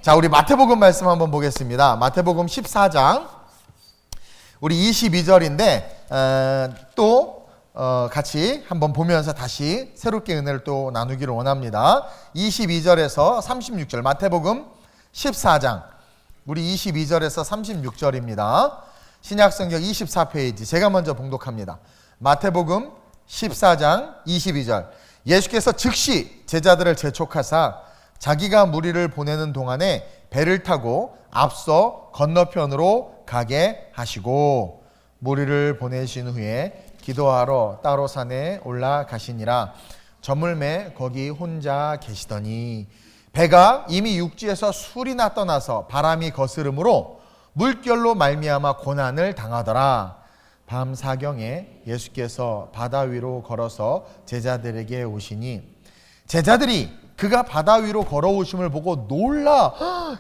자, 우리 마태복음 말씀 한번 보겠습니다. 마태복음 14장 우리 22절인데 또 같이 한번 보면서 다시 새롭게 은혜를 또 나누기를 원합니다. 22절에서 36절 마태복음 14장 우리 22절에서 36절입니다. 신약성경 24페이지 제가 먼저 봉독합니다. 마태복음 14장 22절 예수께서 즉시 제자들을 재촉하사 자기가 무리를 보내는 동안에 배를 타고 앞서 건너편으로 가게 하시고 무리를 보내신 후에 기도하러 따로 산에 올라가시니라. 저물매 거기 혼자 계시더니 배가 이미 육지에서 술이나 떠나서 바람이 거스름으로 물결로 말미암아 고난을 당하더라. 밤 사경에 예수께서 바다 위로 걸어서 제자들에게 오시니 제자들이 그가 바다 위로 걸어오심을 보고 놀라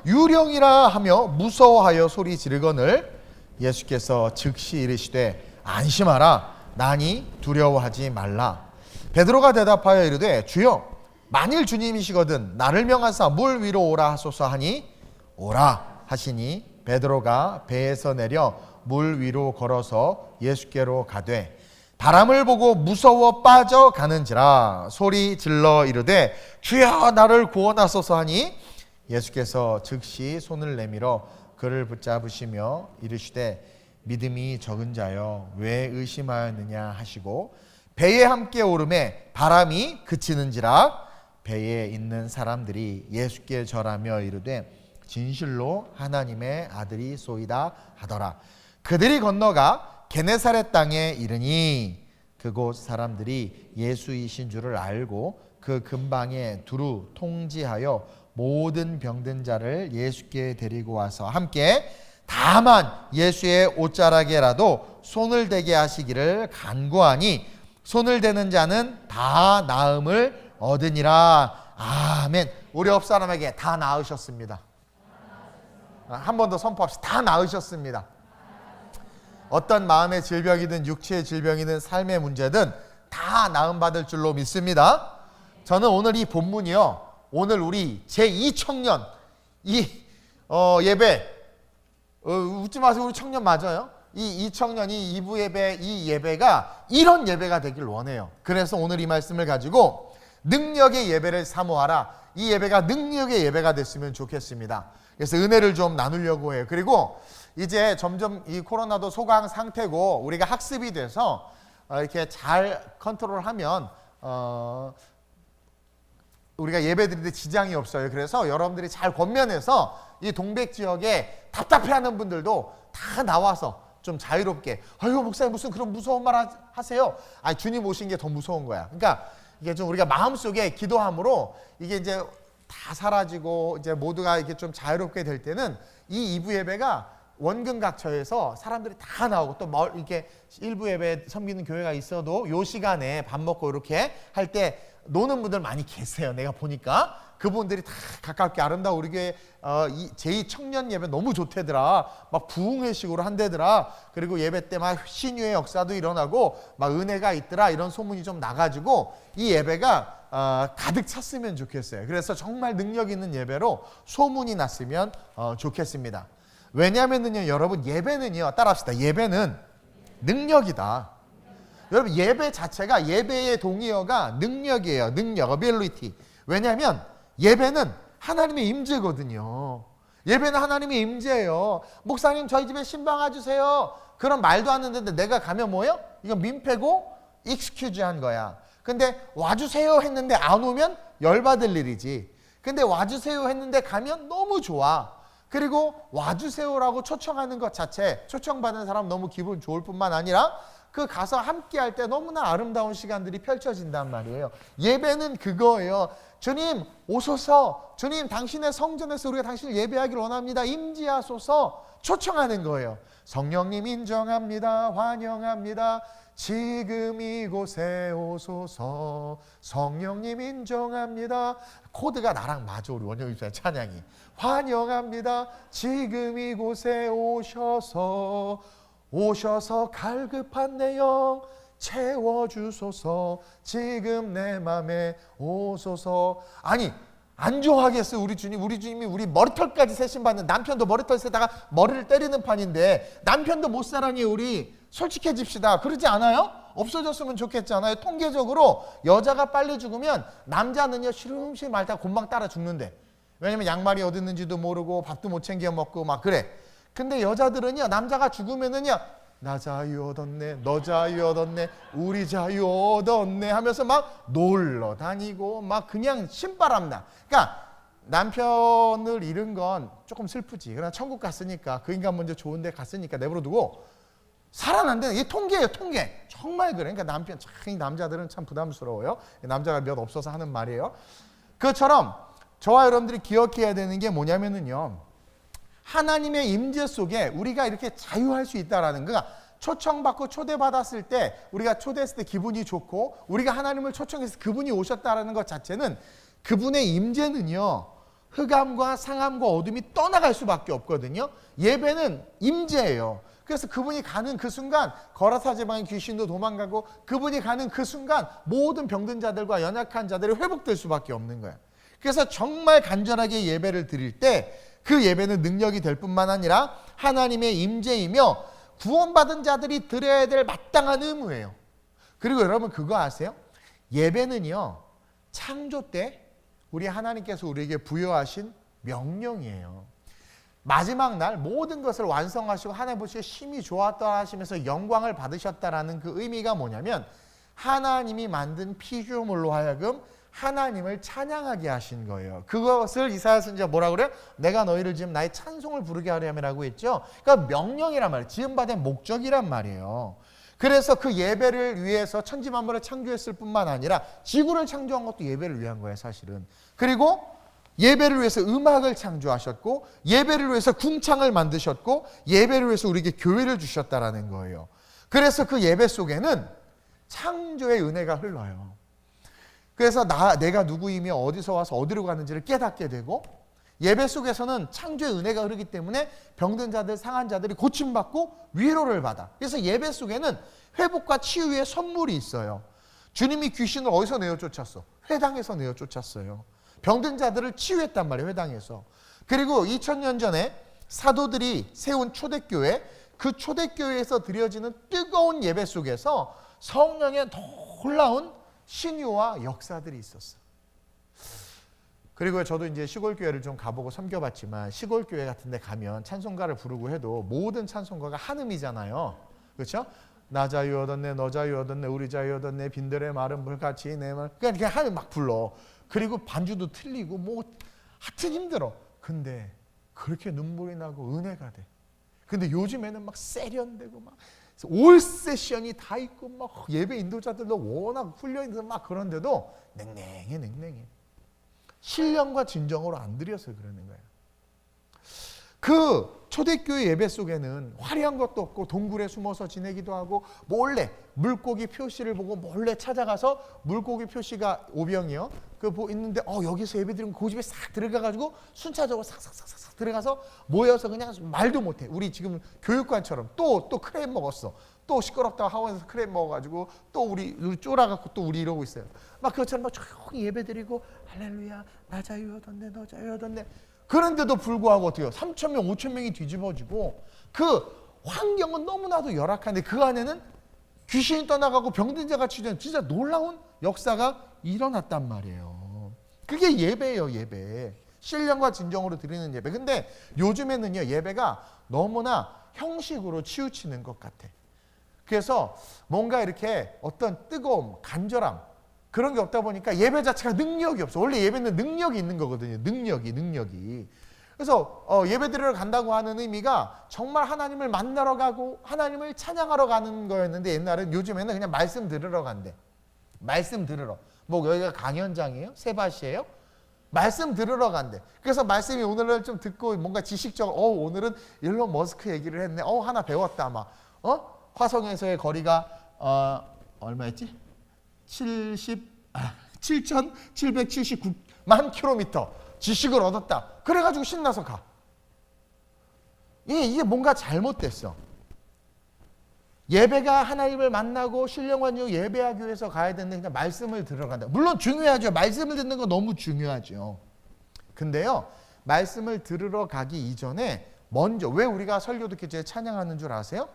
유령이라 하며 무서워하여 소리 지르거늘 예수께서 즉시 이르시되 안심하라 나니 두려워하지 말라. 베드로가 대답하여 이르되 주여 만일 주님이시거든 나를 명하사 물 위로 오라 하소서 하니 오라 하시니 베드로가 배에서 내려 물 위로 걸어서 예수께로 가되 바람을 보고 무서워 빠져가는지라 소리 질러 이르되 주여 나를 구원하소서 하니 예수께서 즉시 손을 내밀어 그를 붙잡으시며 이르시되 믿음이 적은 자여 왜 의심하였느냐 하시고 배에 함께 오르매 바람이 그치는지라 배에 있는 사람들이 예수께 절하며 이르되 진실로 하나님의 아들이 소이다 하더라. 그들이 건너가 게네사렛 땅에 이르니 그곳 사람들이 예수이신 줄을 알고 그 근방에 두루 통지하여 모든 병든 자를 예수께 데리고 와서 함께 다만 예수의 옷자락에라도 손을 대게 하시기를 간구하니 손을 대는 자는 다 나음을 얻으니라. 아멘. 우리 옆 사람에게 다 나으셨습니다. 한 번 더 선포합시다. 다 나으셨습니다. 어떤 마음의 질병이든 육체의 질병이든 삶의 문제든 다 나음받을 줄로 믿습니다. 저는 오늘 이 본문이요, 오늘 우리 제2청년 이 예배 웃지 마세요. 우리 청년 맞아요. 이 청년이 2부 예배, 이 예배가 이런 예배가 되길 원해요. 그래서 오늘 이 말씀을 가지고 능력의 예배를 사모하라. 이 예배가 능력의 예배가 됐으면 좋겠습니다. 그래서 은혜를 좀 나누려고 해요. 그리고 이제 점점 이 코로나도 소강 상태고 우리가 학습이 돼서 이렇게 잘 컨트롤하면 우리가 예배 드릴 때 지장이 없어요. 그래서 여러분들이 잘 권면해서 이 동백 지역에 답답해하는 분들도 다 나와서 좀 자유롭게 아유 목사님 무슨 그런 무서운 말 하세요. 아니 주님 오신 게 더 무서운 거야. 그러니까 이게 좀 우리가 마음속에 기도함으로 이게 이제 다 사라지고 이제 모두가 이렇게 좀 자유롭게 될 때는 이 2부 예배가 원근각처에서 사람들이 다 나오고 또 이렇게 1부 예배 섬기는 교회가 있어도 요 시간에 밥 먹고 이렇게 할 때 노는 분들 많이 계세요. 내가 보니까 그분들이 다 가깝게 아름다워 우리 교회 제2청년 예배 너무 좋대더라. 막 부흥회식으로 한대더라. 그리고 예배 때 막 신유의 역사도 일어나고 막 은혜가 있더라. 이런 소문이 좀 나가지고 이 예배가 가득 찼으면 좋겠어요. 그래서 정말 능력 있는 예배로 소문이 났으면 좋겠습니다. 왜냐하면요 여러분 예배는요 따라합시다. 예배는 능력이다. 여러분 예배 자체가 예배의 동의어가 능력이에요. 능력, ability. 왜냐하면 예배는 하나님의 임재거든요. 예배는 하나님의 임재예요. 목사님 저희 집에 신방 와주세요. 그런 말도 안 했는데 내가 가면 뭐예요? 이건 민폐고 익스큐즈 한 거야. 근데 와주세요 했는데 안 오면 열받을 일이지. 근데 와주세요 했는데 가면 너무 좋아. 그리고 와주세요라고 초청하는 것 자체 초청받은 사람 너무 기분 좋을 뿐만 아니라 그 가서 함께 할 때 너무나 아름다운 시간들이 펼쳐진단 말이에요. 예배는 그거예요. 주님 오소서. 주님 당신의 성전에서 우리가 당신을 예배하기를 원합니다. 임재하소서. 초청하는 거예요. 성령님 인정합니다. 환영합니다. 지금 이곳에 오소서. 성령님 인정합니다. 코드가 나랑 맞아. 우리 원영입니다. 찬양이 환영합니다. 지금 이곳에 오셔서 갈급한 내 영 채워주소서. 지금 내 맘에 오소서. 아니 안 좋아하겠어요. 우리 주님이 우리 머리털까지 세심받는, 남편도 머리털 세다가 머리를 때리는 판인데 남편도 못 사랑해. 우리 솔직해집시다. 그러지 않아요? 없어졌으면 좋겠잖아요. 통계적으로 여자가 빨리 죽으면 남자는요 시름시름 앓다가 곰방 따라 죽는데, 왜냐면 양말이 어디 있는지도 모르고 밥도 못 챙겨 먹고 막 그래. 근데 여자들은요 남자가 죽으면은요 나 자유 얻었네, 너 자유 얻었네, 우리 자유 얻었네 하면서 막 놀러 다니고 막 그냥 신바람나. 그러니까 남편을 잃은 건 조금 슬프지. 그러나 천국 갔으니까, 그 인간 먼저 좋은 데 갔으니까 내버려두고 살아난다는 게 통계예요. 통계. 정말 그래. 그러니까 남편, 참 이 남자들은 참 부담스러워요. 남자가 몇 없어서 하는 말이에요. 그것처럼 저와 여러분들이 기억해야 되는 게 뭐냐면은요, 하나님의 임재 속에 우리가 이렇게 자유할 수 있다라는 거가, 초청받고 초대받았을 때 우리가 초대했을 때 기분이 좋고, 우리가 하나님을 초청해서 그분이 오셨다라는 것 자체는, 그분의 임재는요 흑암과 상암과 어둠이 떠나갈 수밖에 없거든요. 예배는 임재예요. 그래서 그분이 가는 그 순간 거라사 지방의 귀신도 도망가고, 그분이 가는 그 순간 모든 병든 자들과 연약한 자들이 회복될 수밖에 없는 거예요. 그래서 정말 간절하게 예배를 드릴 때 그 예배는 능력이 될 뿐만 아니라 하나님의 임재이며 구원받은 자들이 드려야 될 마땅한 의무예요. 그리고 여러분 그거 아세요? 예배는요 창조 때 우리 하나님께서 우리에게 부여하신 명령이에요. 마지막 날 모든 것을 완성하시고 하나님 보시기에 심히 좋았다 하시면서 영광을 받으셨다라는 그 의미가 뭐냐면, 하나님이 만든 피조물로 하여금 하나님을 찬양하게 하신 거예요. 그것을 이사야 선지자가 뭐라고 그래요? 내가 너희를 지금 나의 찬송을 부르게 하려 함이라고 했죠. 그러니까 명령이란 말이에요. 지음받은 목적이란 말이에요. 그래서 그 예배를 위해서 천지만물을 창조했을 뿐만 아니라 지구를 창조한 것도 예배를 위한 거예요, 사실은. 그리고 예배를 위해서 음악을 창조하셨고, 예배를 위해서 궁창을 만드셨고, 예배를 위해서 우리에게 교회를 주셨다라는 거예요. 그래서 그 예배 속에는 창조의 은혜가 흘러요. 그래서 내가 누구이며 어디서 와서 어디로 가는지를 깨닫게 되고, 예배 속에서는 창조의 은혜가 흐르기 때문에 병든 자들, 상한 자들이 고침받고 위로를 받아. 그래서 예배 속에는 회복과 치유의 선물이 있어요. 주님이 귀신을 어디서 내어 쫓았어? 회당에서 내어 쫓았어요. 병든 자들을 치유했단 말이에요, 회당에서. 그리고 2000년 전에 사도들이 세운 초대교회, 그 초대교회에서 드려지는 뜨거운 예배 속에서 성령의 놀라운 신유와 역사들이 있었어요. 그리고 저도 이제 시골 교회를 좀 가보고 섬겨봤지만, 시골 교회 같은 데 가면 찬송가를 부르고 해도 모든 찬송가가 한음이잖아요. 그렇죠? 나 자유 얻었네, 너 자유 얻었네, 우리 자유 얻었네, 빈들의 마른 물같이 내 말. 그냥 한음 막 불러. 그리고 반주도 틀리고 뭐 하여튼 힘들어. 근데 그렇게 눈물이 나고 은혜가 돼. 근데 요즘에는 막 세련되고 막 올 세션이 다 있고 막 예배 인도자들도 워낙 훈련이 막 그런데도 냉랭해. 신령과 진정으로 안 드려서 그러는 거예요. 그 초대교회 예배 속에는 화려한 것도 없고 동굴에 숨어서 지내기도 하고, 몰래 물고기 표시를 보고 몰래 찾아가서, 물고기 표시가 오병이요. 그 있는데 여기서 예배 드리면 그 집에 싹 들어가가지고 순차적으로 싹 들어가서 모여서 그냥 말도 못해. 우리 지금 교육관처럼 또 크랩 먹었어. 또 시끄럽다고 학원에서 크랩 먹어가지고 또 우리 쫄아갖고 또 우리 이러고 있어요. 막 그것처럼 막 조용히 예배 드리고 할렐루야 나 자유 얻었네, 너 자유 얻었네. 그런데도 불구하고 어떻게 해요? 3,000명, 5,000명이 뒤집어지고, 그 환경은 너무나도 열악한데 그 안에는 귀신이 떠나가고 병든 자가 치유된 진짜 놀라운 역사가 일어났단 말이에요. 그게 예배예요, 예배. 신령과 진정으로 드리는 예배. 근데 요즘에는요, 예배가 너무나 형식으로 치우치는 것 같아. 그래서 뭔가 이렇게 어떤 뜨거움, 간절함, 그런 게 없다 보니까 예배 자체가 능력이 없어. 원래 예배는 능력이 있는 거거든요. 능력이. 그래서 예배 드리러 간다고 하는 의미가 정말 하나님을 만나러 가고 하나님을 찬양하러 가는 거였는데, 옛날엔, 요즘에는 그냥 말씀 들으러 간대. 말씀 들으러. 뭐 여기가 강연장이에요? 세바시예요? 말씀 들으러 간대. 그래서 말씀이 오늘은 좀 듣고 뭔가 지식적, 오늘은 일론 머스크 얘기를 했네. 하나 배웠다 막. 화성에서의 거리가 얼마였지? 7,779만 킬로미터 지식을 얻었다. 그래가지고 신나서 가. 이게 뭔가 잘못됐어. 예배가 하나님을 만나고 신령관유 예배하기 위해서 가야 되는데 그냥 말씀을 들어간다. 물론 중요하죠. 말씀을 듣는 거 너무 중요하죠. 근데요, 말씀을 들으러 가기 이전에 먼저 왜 우리가 설교 듣기 전에 찬양하는 줄 아세요?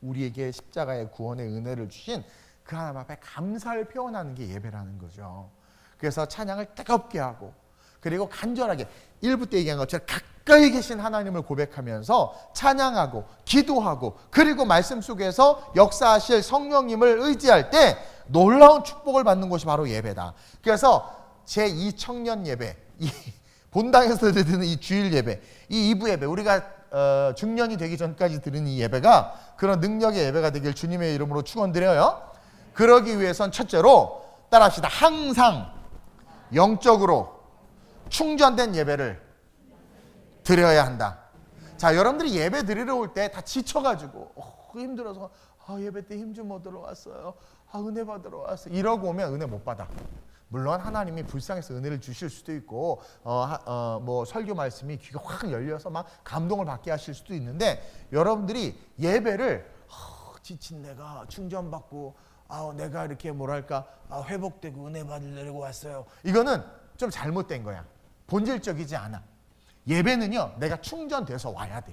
우리에게 십자가의 구원의 은혜를 주신 그 하나님 앞에 감사를 표현하는 게 예배라는 거죠. 그래서 찬양을 뜨겁게 하고, 그리고 간절하게 1부 때 얘기한 것처럼 가까이 계신 하나님을 고백하면서 찬양하고 기도하고, 그리고 말씀 속에서 역사하실 성령님을 의지할 때 놀라운 축복을 받는 것이 바로 예배다. 그래서 제2청년 예배, 이 본당에서 드리는 이 주일 예배, 이 2부 예배, 우리가 중년이 되기 전까지 드리는 이 예배가 그런 능력의 예배가 되길 주님의 이름으로 축원드려요. 그러기 위해선 첫째로 따라합시다. 항상 영적으로 충전된 예배를 드려야 한다. 자, 여러분들이 예배 드리러 올 때 다 지쳐가지고 힘들어서 예배 때 힘 좀 얻으러 왔어요. 은혜 받으러 왔어요. 이러고 오면 은혜 못 받아. 물론 하나님이 불쌍해서 은혜를 주실 수도 있고 뭐 설교 말씀이 귀가 확 열려서 막 감동을 받게 하실 수도 있는데, 여러분들이 예배를 지친 내가 충전받고 내가 이렇게 뭐랄까 회복되고 은혜 받으려고 왔어요. 이거는 좀 잘못된 거야. 본질적이지 않아. 예배는요, 내가 충전돼서 와야 돼.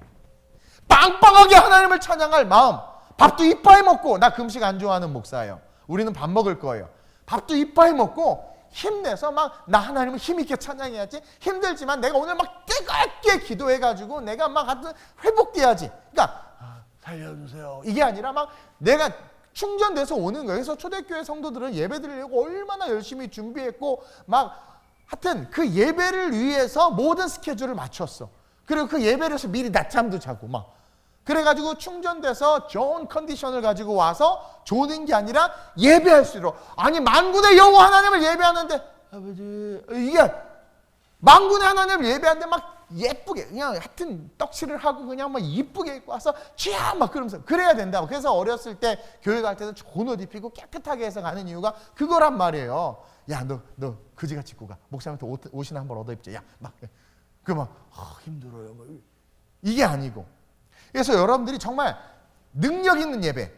빵빵하게 하나님을 찬양할 마음. 밥도 이빠이 먹고, 나 금식 안 좋아하는 목사예요. 우리는 밥 먹을 거예요. 밥도 이빠이 먹고 힘내서 막 나 하나님을 힘있게 찬양해야지. 힘들지만 내가 오늘 막 뜨겁게 기도해가지고 내가 막 하여튼 회복돼야지. 그러니까 살려주세요. 이게 아니라 막 내가 충전돼서 오는 거예요. 그래서 초대교회 성도들은 예배 드리려고 얼마나 열심히 준비했고 막 하여튼 그 예배를 위해서 모든 스케줄을 맞췄어. 그리고 그 예배를 해서 미리 낮잠도 자고 막 그래가지고 충전돼서 좋은 컨디션을 가지고 와서 조는 게 아니라 예배할 수 있도록. 아니 만군의 여호와 하나님을 예배하는데 아버지 이게 만군의 하나님을 예배하는데 막 예쁘게 그냥 하여튼 떡칠을 하고 그냥 막 이쁘게 입고 와서 쥐야 막 그러면서 그래야 된다고. 그래서 어렸을 때 교회 갈 때는 좋은 옷 입히고 깨끗하게 해서 가는 이유가 그거란 말이에요. 야 너 그지같이 입고 가. 목사님한테 옷이나 한번 얻어 입자. 야 막 그 막 힘들어요. 막. 이게 아니고. 그래서 여러분들이 정말 능력 있는 예배,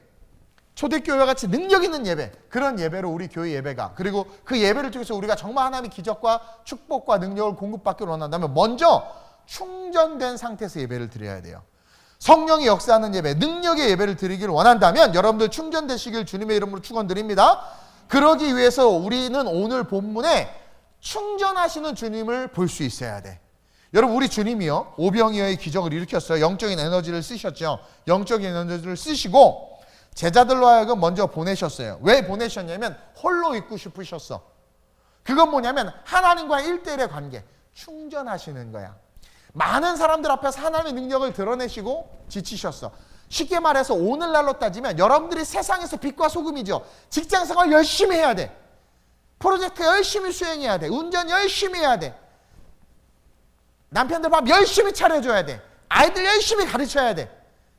초대교회와 같이 능력 있는 예배, 그런 예배로 우리 교회 예배가, 그리고 그 예배를 통해서 우리가 정말 하나님의 기적과 축복과 능력을 공급받기를 원한다면 먼저 충전된 상태에서 예배를 드려야 돼요. 성령이 역사하는 예배, 능력의 예배를 드리기를 원한다면 여러분들 충전되시길 주님의 이름으로 축원드립니다. 그러기 위해서 우리는 오늘 본문에 충전하시는 주님을 볼 수 있어야 돼. 여러분 우리 주님이요 오병이어의 기적을 일으켰어요. 영적인 에너지를 쓰셨죠. 영적인 에너지를 쓰시고 제자들로 하여금 먼저 보내셨어요. 왜 보내셨냐면 홀로 있고 싶으셨어. 그건 뭐냐면 하나님과의 1대1의 관계, 충전하시는 거야. 많은 사람들 앞에서 하나님의 능력을 드러내시고 지치셨어. 쉽게 말해서 오늘날로 따지면 여러분들이 세상에서 빛과 소금이죠. 직장생활 열심히 해야 돼. 프로젝트 열심히 수행해야 돼. 운전 열심히 해야 돼. 남편들 밥 열심히 차려줘야 돼. 아이들 열심히 가르쳐야 돼.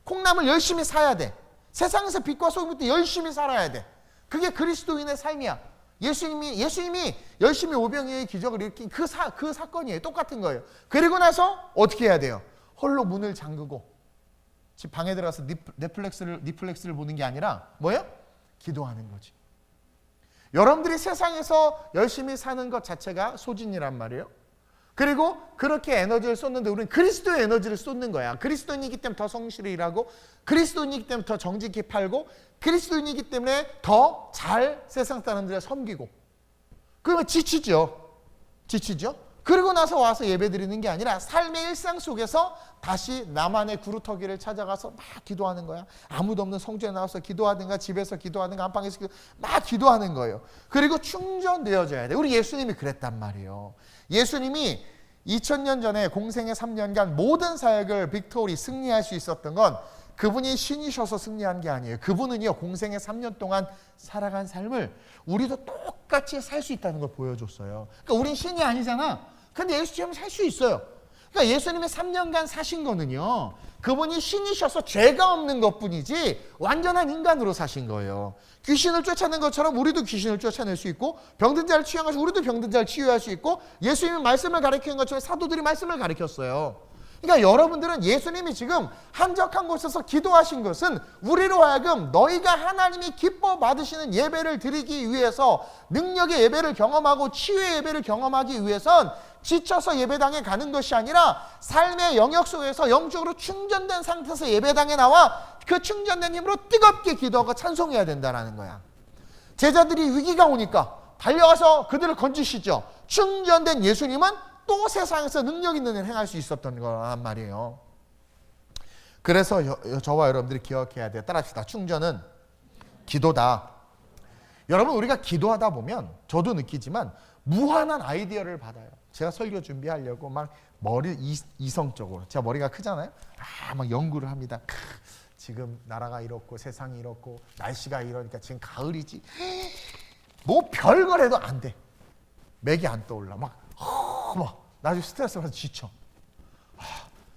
콩나물 열심히 사야 돼. 세상에서 빛과 소금부터 열심히 살아야 돼. 그게 그리스도인의 삶이야. 예수님이 열심히 오병이어의 기적을 일으킨 그 사건이에요. 똑같은 거예요. 그리고 나서 어떻게 해야 돼요? 홀로 문을 잠그고 집 방에 들어가서 넷플릭스를 보는 게 아니라 뭐예요? 기도하는 거지. 여러분들이 세상에서 열심히 사는 것 자체가 소진이란 말이에요. 그리고 그렇게 에너지를 쏟는데 우리는 그리스도의 에너지를 쏟는 거야. 그리스도인이기 때문에 더 성실히 일하고, 그리스도인이기 때문에 더 정직히 팔고, 그리스도인이기 때문에 더 잘 세상 사람들을 섬기고. 그러면 지치죠. 그리고 나서 와서 예배 드리는 게 아니라 삶의 일상 속에서 다시 나만의 구루터기를 찾아가서 막 기도하는 거야. 아무도 없는 성전에 나와서 기도하든가 집에서 기도하든가 안방에서 막 기도하는 거예요. 그리고 충전되어져야 돼. 우리 예수님이 그랬단 말이에요. 예수님이 2000년 전에 공생의 3년간 모든 사역을 빅토리 승리할 수 있었던 건 그분이 신이셔서 승리한 게 아니에요. 그분은요 공생의 3년 동안 살아간 삶을 우리도 똑같이 살 수 있다는 걸 보여줬어요. 그러니까 우린 신이 아니잖아. 근데 예수처럼 살 수 있어요. 그러니까 예수님이 3년간 사신 거는요 그분이 신이셔서 죄가 없는 것뿐이지 완전한 인간으로 사신 거예요. 귀신을 쫓아낸 것처럼 우리도 귀신을 쫓아낼 수 있고, 병든 자를 치유한 것처럼 우리도 병든 자를 치유할 수 있고, 예수님이 말씀을 가르치는 것처럼 사도들이 말씀을 가르쳤어요. 그러니까 여러분들은 예수님이 지금 한적한 곳에서 기도하신 것은 우리로 하여금 너희가 하나님이 기뻐 받으시는 예배를 드리기 위해서, 능력의 예배를 경험하고 치유의 예배를 경험하기 위해선 지쳐서 예배당에 가는 것이 아니라 삶의 영역 속에서 영적으로 충전된 상태에서 예배당에 나와 그 충전된 힘으로 뜨겁게 기도하고 찬송해야 된다는 거야. 제자들이 위기가 오니까 달려가서 그들을 건지시죠. 충전된 예수님은 또 세상에서 능력 있는 일을 행할 수 있었던 거란 말이에요. 그래서 저와 여러분들이 기억해야 돼요. 따라합시다. 충전은 기도다. 여러분, 우리가 기도하다 보면 저도 느끼지만 무한한 아이디어를 받아요. 제가 설교 준비하려고 막 머리 이성적으로, 제가 머리가 크잖아요. 막 연구를 합니다. 지금 나라가 이렇고 세상이 이렇고 날씨가 이러니까 지금 가을이지. 뭐 별걸 해도 안 돼. 맥이 안 떠올라. 막 나중에 스트레스 받아서 지쳐.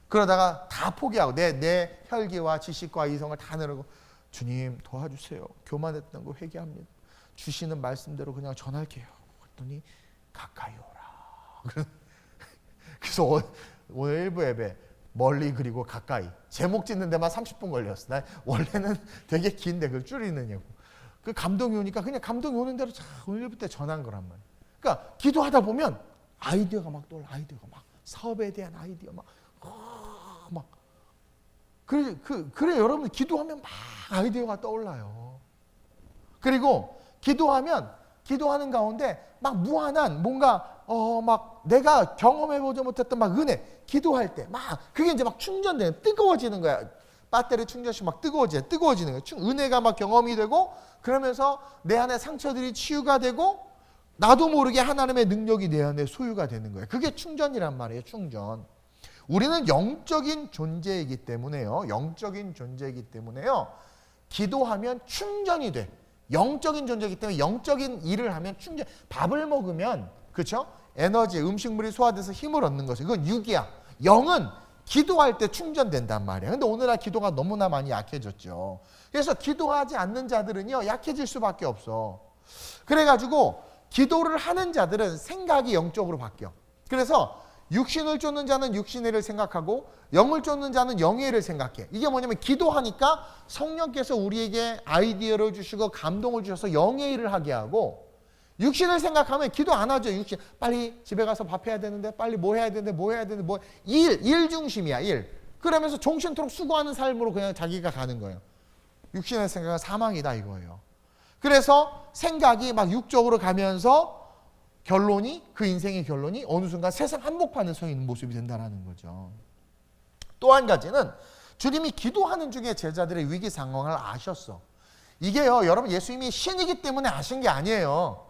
그러다가 다 포기하고 내 혈기와 지식과 이성을 다 내려고 주님 도와주세요. 교만했던 거 회개합니다. 주시는 말씀대로 그냥 전할게요. 그랬더니 가까이 오라. 그래서 오늘 일부 예배 멀리 그리고 가까이 제목 짓는 데만 30분 걸렸어. 나 원래는 되게 긴데 그걸 줄이느냐고. 그 감동이 오니까 그냥 감동이 오는 대로 오늘 일부 때 전한 거란 말이야. 그러니까 기도하다 보면 아이디어가 막 떠올라. 아이디어가 막 사업에 대한 아이디어 막 그래 여러분 기도하면 막 아이디어가 떠올라요. 그리고 기도하는 가운데 막 무한한 뭔가 막 내가 경험해보지 못했던 막 은혜 기도할 때 막 그게 이제 막 충전되는 뜨거워지는 거야. 배터리 충전시 막 뜨거워지는 거야. 은혜가 막 경험이 되고 그러면서 내 안에 상처들이 치유가 되고 나도 모르게 하나님의 능력이 내 안에 소유가 되는 거예요. 그게 충전이란 말이에요. 충전. 우리는 영적인 존재이기 때문에요. 기도하면 충전이 돼. 영적인 존재이기 때문에 영적인 일을 하면 충전. 밥을 먹으면 그렇죠? 에너지, 음식물이 소화돼서 힘을 얻는 것이 그건 육이야. 영은 기도할 때 충전된단 말이야. 근데 오늘날 기도가 너무나 많이 약해졌죠. 그래서 기도하지 않는 자들은요 약해질 수밖에 없어. 그래가지고 기도를 하는 자들은 생각이 영적으로 바뀌어. 그래서 육신을 쫓는 자는 육신의 일을 생각하고 영을 쫓는 자는 영의 일을 생각해. 이게 뭐냐면 기도하니까 성령께서 우리에게 아이디어를 주시고 감동을 주셔서 영의 일을 하게 하고 육신을 생각하면 기도 안 하죠. 육신 빨리 집에 가서 밥 해야 되는데 빨리 뭐 해야 되는데 일 중심이야. 일. 그러면서 종신토록 수고하는 삶으로 그냥 자기가 가는 거예요. 육신의 생각은 사망이다 이거예요. 그래서 생각이 막 육적으로 가면서 그 인생의 결론이 어느 순간 세상 한복판에 서 있는 모습이 된다는 거죠. 또 한 가지는 주님이 기도하는 중에 제자들의 위기 상황을 아셨어. 이게요, 여러분 예수님이 신이기 때문에 아신 게 아니에요.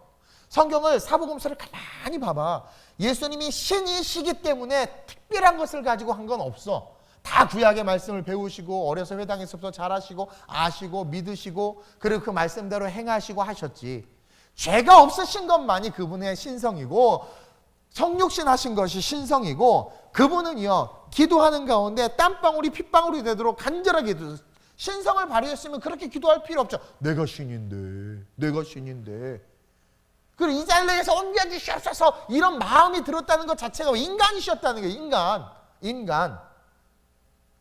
성경을 사복음서를 가만히 봐봐. 예수님이 신이시기 때문에 특별한 것을 가지고 한 건 없어. 다 구약의 말씀을 배우시고 어려서 회당에서부터 잘하시고 아시고 믿으시고 그리고 그 말씀대로 행하시고 하셨지. 죄가 없으신 것만이 그분의 신성이고 성육신 하신 것이 신성이고 그분은요 기도하는 가운데 땀방울이 핏방울이 되도록 간절하게 신성을 발휘했으면 그렇게 기도할 필요 없죠. 내가 신인데 그리고 이 자리에서 옮겨주시옵소서 이런 마음이 들었다는 것 자체가 인간이셨다는 거예요. 인간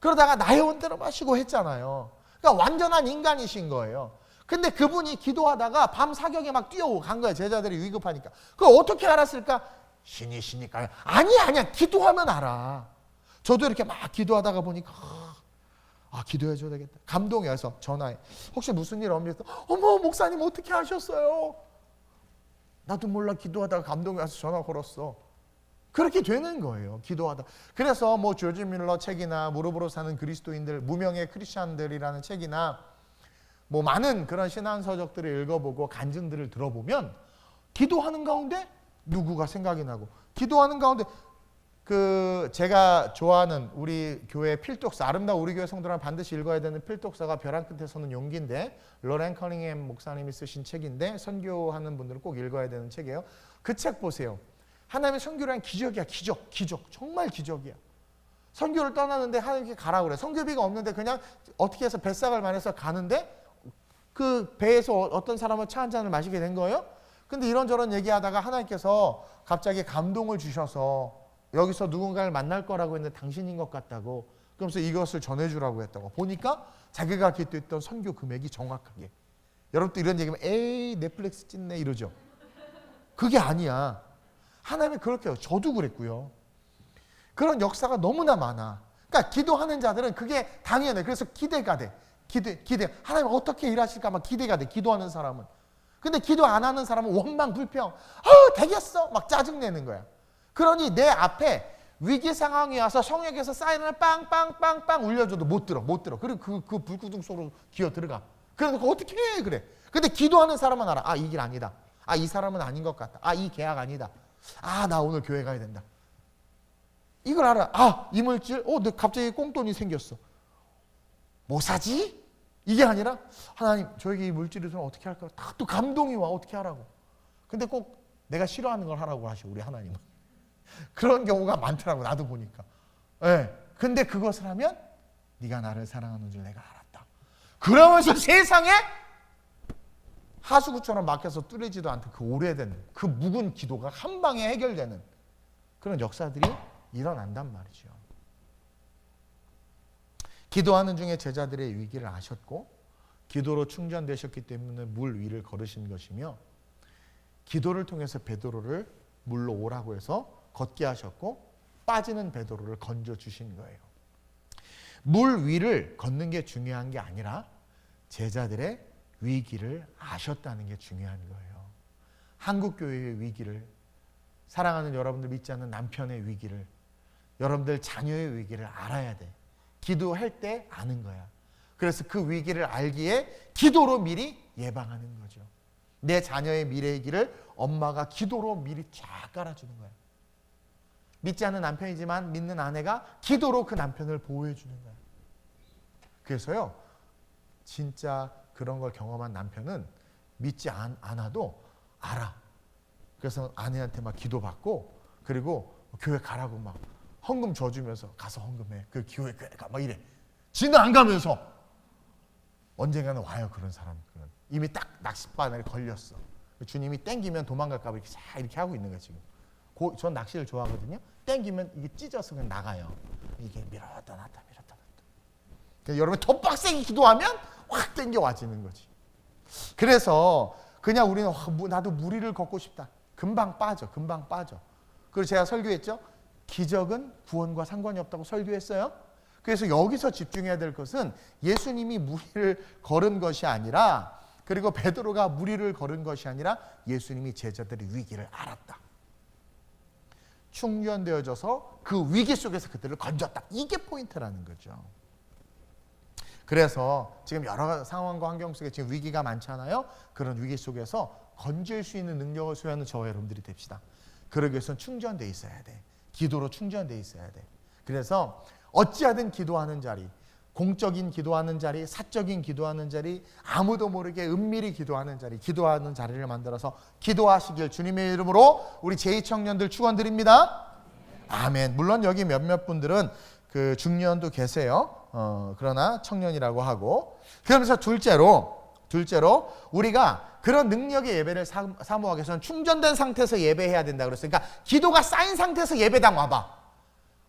그러다가 나의 원대로 마시고 했잖아요. 그러니까 완전한 인간이신 거예요. 근데 그분이 기도하다가 밤 사경에 막 뛰어간 거야. 제자들이 위급하니까. 그걸 어떻게 알았을까? 신이시니까요. 아니야. 기도하면 알아. 저도 이렇게 막 기도하다가 보니까 기도해줘야 되겠다. 감동이 와서 전화해. 혹시 무슨 일 없니? 어머 목사님 어떻게 하셨어요? 나도 몰라 기도하다가 감동이 와서 전화 걸었어. 그렇게 되는 거예요. 기도하다. 그래서 뭐 조지 밀러 책이나 무릎으로 사는 그리스도인들, 무명의 크리스찬들이라는 책이나 뭐 많은 그런 신앙서적들을 읽어보고 간증들을 들어보면 기도하는 가운데 누구가 생각이 나고 기도하는 가운데 제가 좋아하는 우리 교회 필독서 아름다운 우리 교회 성도랑 반드시 읽어야 되는 필독서가 벼랑 끝에 서는 용기인데 로렌 커닝햄 목사님이 쓰신 책인데 선교하는 분들은 꼭 읽어야 되는 책이에요. 그 책 보세요. 하나님의 선교라는 기적이야. 기적 정말 기적이야. 선교를 떠나는데 하나님께 가라고 그래. 선교비가 없는데 그냥 어떻게 해서 뱃삭을 마련해서 가는데 그 배에서 어떤 사람은 차 한 잔을 마시게 된 거예요. 근데 이런저런 얘기하다가 하나님께서 갑자기 감동을 주셔서 여기서 누군가를 만날 거라고 했는데 당신인 것 같다고 그러면서 이것을 전해주라고 했다고 보니까 자기가 기도했던 선교 금액이 정확하게 여러분도 이런 얘기하면 에이 넷플릭스 찍네 이러죠. 그게 아니야. 하나님이 그렇게 해요. 저도 그랬고요. 그런 역사가 너무나 많아. 그러니까 기도하는 자들은 그게 당연해. 그래서 기대가 돼. 기대. 하나님 어떻게 일하실까 막 기대가 돼. 기도하는 사람은. 근데 기도 안 하는 사람은 원망, 불평. 되겠어. 막 짜증내는 거야. 그러니 내 앞에 위기 상황이 와서 성역에서 사이렌을 빵빵빵빵 울려줘도 못 들어. 그리고 그 불구덩 속으로 기어 들어가. 그러니까 어떻게 해? 그래. 근데 기도하는 사람은 알아. 이 길 아니다. 이 사람은 아닌 것 같다. 이 계약 아니다. 나 오늘 교회 가야 된다. 이걸 알아. 이물질, 너 갑자기 꽁돈이 생겼어. 뭐 사지? 이게 아니라 하나님 저에게 이 물질이 있으면 어떻게 할까? 또 감동이 와. 어떻게 하라고. 근데 꼭 내가 싫어하는 걸 하라고 하셔. 우리 하나님은. 그런 경우가 많더라고. 나도 보니까. 근데 그것을 하면 네가 나를 사랑하는 줄 내가 알았다. 그러면서 세상에 하수구처럼 막혀서 뚫리지도 않던 그 오래된 그 묵은 기도가 한 방에 해결되는 그런 역사들이 일어난단 말이죠. 기도하는 중에 제자들의 위기를 아셨고 기도로 충전되셨기 때문에 물 위를 걸으신 것이며 기도를 통해서 베드로를 물로 오라고 해서 걷게 하셨고 빠지는 베드로를 건져주신 거예요. 물 위를 걷는 게 중요한 게 아니라 제자들의 위기를 아셨다는 게 중요한 거예요. 한국교회의 위기를, 사랑하는 여러분들 믿지 않는 남편의 위기를, 여러분들 자녀의 위기를 알아야 돼. 기도할 때 아는 거야. 그래서 그 위기를 알기에 기도로 미리 예방하는 거죠. 내 자녀의 미래의 길을 엄마가 기도로 미리 쫙 깔아주는 거야. 믿지 않는 남편이지만 믿는 아내가 기도로 그 남편을 보호해 주는 거야. 그래서요, 진짜 그런 걸 경험한 남편은 믿지 않아도 알아. 그래서 아내한테 막 기도받고 그리고 교회 가라고 막 헌금 줘주면서 가서 헌금해. 그 교회 가 막 이래. 지는 안 가면서 언젠가는 와요. 그런 사람은 이미 딱 낚싯바늘에 걸렸어. 주님이 땡기면 도망갈까 봐 이렇게 하고 있는 거야 지금. 전 낚시를 좋아하거든요. 땡기면 이게 찢어서 그냥 나가요. 이게 밀었다 놨다. 여러분 더 빡세게 기도하면 확 땡겨와지는 거지. 그래서 그냥 우리는 나도 무리를 걷고 싶다. 금방 빠져. 그리고 제가 설교했죠. 기적은 구원과 상관이 없다고 설교했어요. 그래서 여기서 집중해야 될 것은 예수님이 무리를 걸은 것이 아니라, 그리고 베드로가 무리를 걸은 것이 아니라 예수님이 제자들의 위기를 알았다. 충전되어져서 그 위기 속에서 그들을 건졌다. 이게 포인트라는 거죠. 그래서 지금 여러 상황과 환경 속에 지금 위기가 많잖아요. 그런 위기 속에서 건질 수 있는 능력을 소유하는 저와 여러분들이 됩시다. 그러기 위해서는 충전돼 있어야 돼. 기도로 충전돼 있어야 돼. 그래서 어찌하든 기도하는 자리, 공적인 기도하는 자리, 사적인 기도하는 자리, 아무도 모르게 은밀히 기도하는 자리, 기도하는 자리를 만들어서 기도하시길 주님의 이름으로 우리 제2청년들 축원드립니다. 아멘. 물론 여기 몇몇 분들은 그 중년도 계세요. 그러나 청년이라고 하고, 그러면서 둘째로 우리가 그런 능력의 예배를 사모하기 위해서는 충전된 상태에서 예배해야 된다 그랬어요. 그러니까 기도가 쌓인 상태에서 예배당 와봐.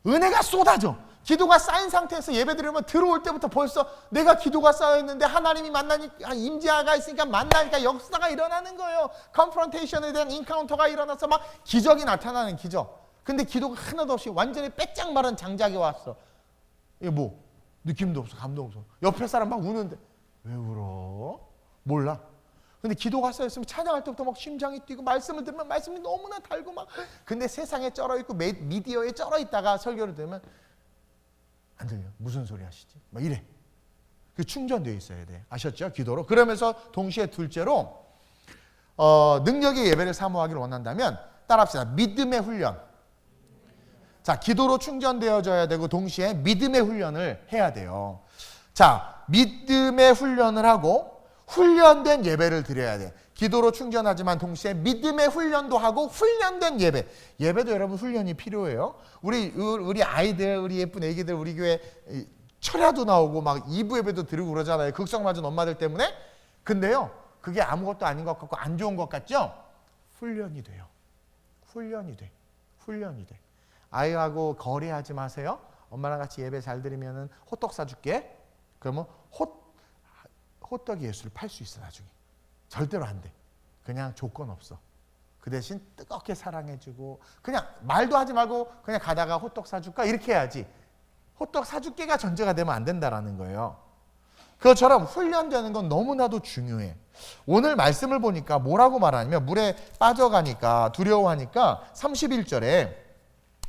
은혜가 쏟아져. 기도가 쌓인 상태에서 예배 드리면 들어올 때부터 벌써 내가 기도가 쌓여있는데 하나님이 만나니까, 임재가 있으니까 만나니까 역사가 일어나는 거예요. 컨프런테이션에 대한 인카운터가 일어나서 막 기적이 나타나는 기적. 근데 기도가 하나도 없이 완전히 빼짝 마른 장작이 왔어. 이게 뭐 느낌도 없어, 감동도 없어. 옆에 사람 막 우는데 왜 울어? 몰라. 근데 기도가 쌓였으면 찬양할 때부터 막 심장이 뛰고 말씀을 들으면 말씀이 너무나 달고 막, 근데 세상에 쩔어있고 미디어에 쩔어있다가 설교를 들으면 안 들려. 무슨 소리 하시지? 막 이래. 그 충전되어 있어야 돼. 아셨죠? 기도로. 그러면서 동시에 둘째로 능력의 예배를 사모하기를 원한다면 따라합시다. 믿음의 훈련. 자, 기도로 충전되어져야 되고 동시에 믿음의 훈련을 해야 돼요. 자, 믿음의 훈련을 하고 훈련된 예배를 드려야 돼. 기도로 충전하지만 동시에 믿음의 훈련도 하고 훈련된 예배. 예배도 여러분 훈련이 필요해요. 우리 아이들, 우리 예쁜 애기들 우리 교회 철야도 나오고 막 2부 예배도 드리고 그러잖아요. 극성 맞은 엄마들 때문에. 근데요, 그게 아무것도 아닌 것 같고 안 좋은 것 같죠? 훈련이 돼요. 훈련이 돼. 아이하고 거래하지 마세요. 엄마랑 같이 예배 잘 드리면은 호떡 사줄게. 그러면 호떡이 예수를 팔 수 있어 나중에. 절대로 안 돼. 그냥 조건 없어. 그 대신 뜨겁게 사랑해주고 그냥 말도 하지 말고 그냥 가다가 호떡 사줄까 이렇게 해야지 호떡 사줄게가 전제가 되면 안 된다라는 거예요. 그것처럼 훈련되는 건 너무나도 중요해. 오늘 말씀을 보니까 뭐라고 말하냐면 물에 빠져가니까 두려워하니까 31절에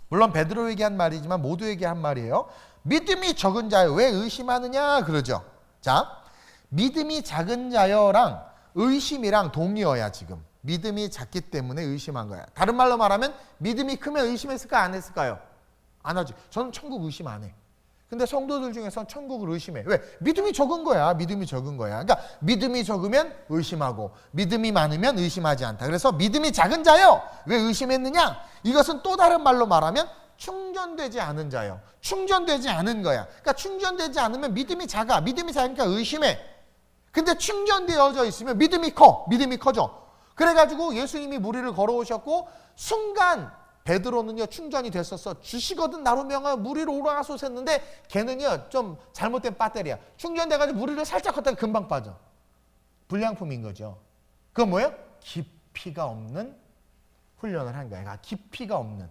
물론 베드로에게 한 말이지만 모두에게 한 말이에요. 믿음이 적은 자여 왜 의심하느냐 그러죠. 자, 믿음이 작은 자여랑 의심이랑 동의어야 지금. 믿음이 작기 때문에 의심한 거야. 다른 말로 말하면 믿음이 크면 의심했을까 안 했을까요? 안 하지. 저는 천국 의심 안 해. 근데 성도들 중에서 천국을 의심해. 왜? 믿음이 적은 거야. 믿음이 적은 거야. 그러니까 믿음이 적으면 의심하고 믿음이 많으면 의심하지 않다. 그래서 믿음이 작은 자요. 왜 의심했느냐? 이것은 또 다른 말로 말하면 충전되지 않은 자요. 충전되지 않은 거야. 그러니까 충전되지 않으면 믿음이 작아. 믿음이 작으니까 의심해. 근데 충전되어져 있으면 믿음이 커. 믿음이 커져. 그래가지고 예수님이 무리를 걸어오셨고 순간 베드로는요 충전이 됐었어. 주시거든 나로 명하여 무리로 오라소서 했는데 걔는요 좀 잘못된 배터리야. 충전돼가지고 무리를 살짝 걷다가 금방 빠져. 불량품인 거죠. 그건 뭐예요? 깊이가 없는 훈련을 한 거야. 깊이가 없는.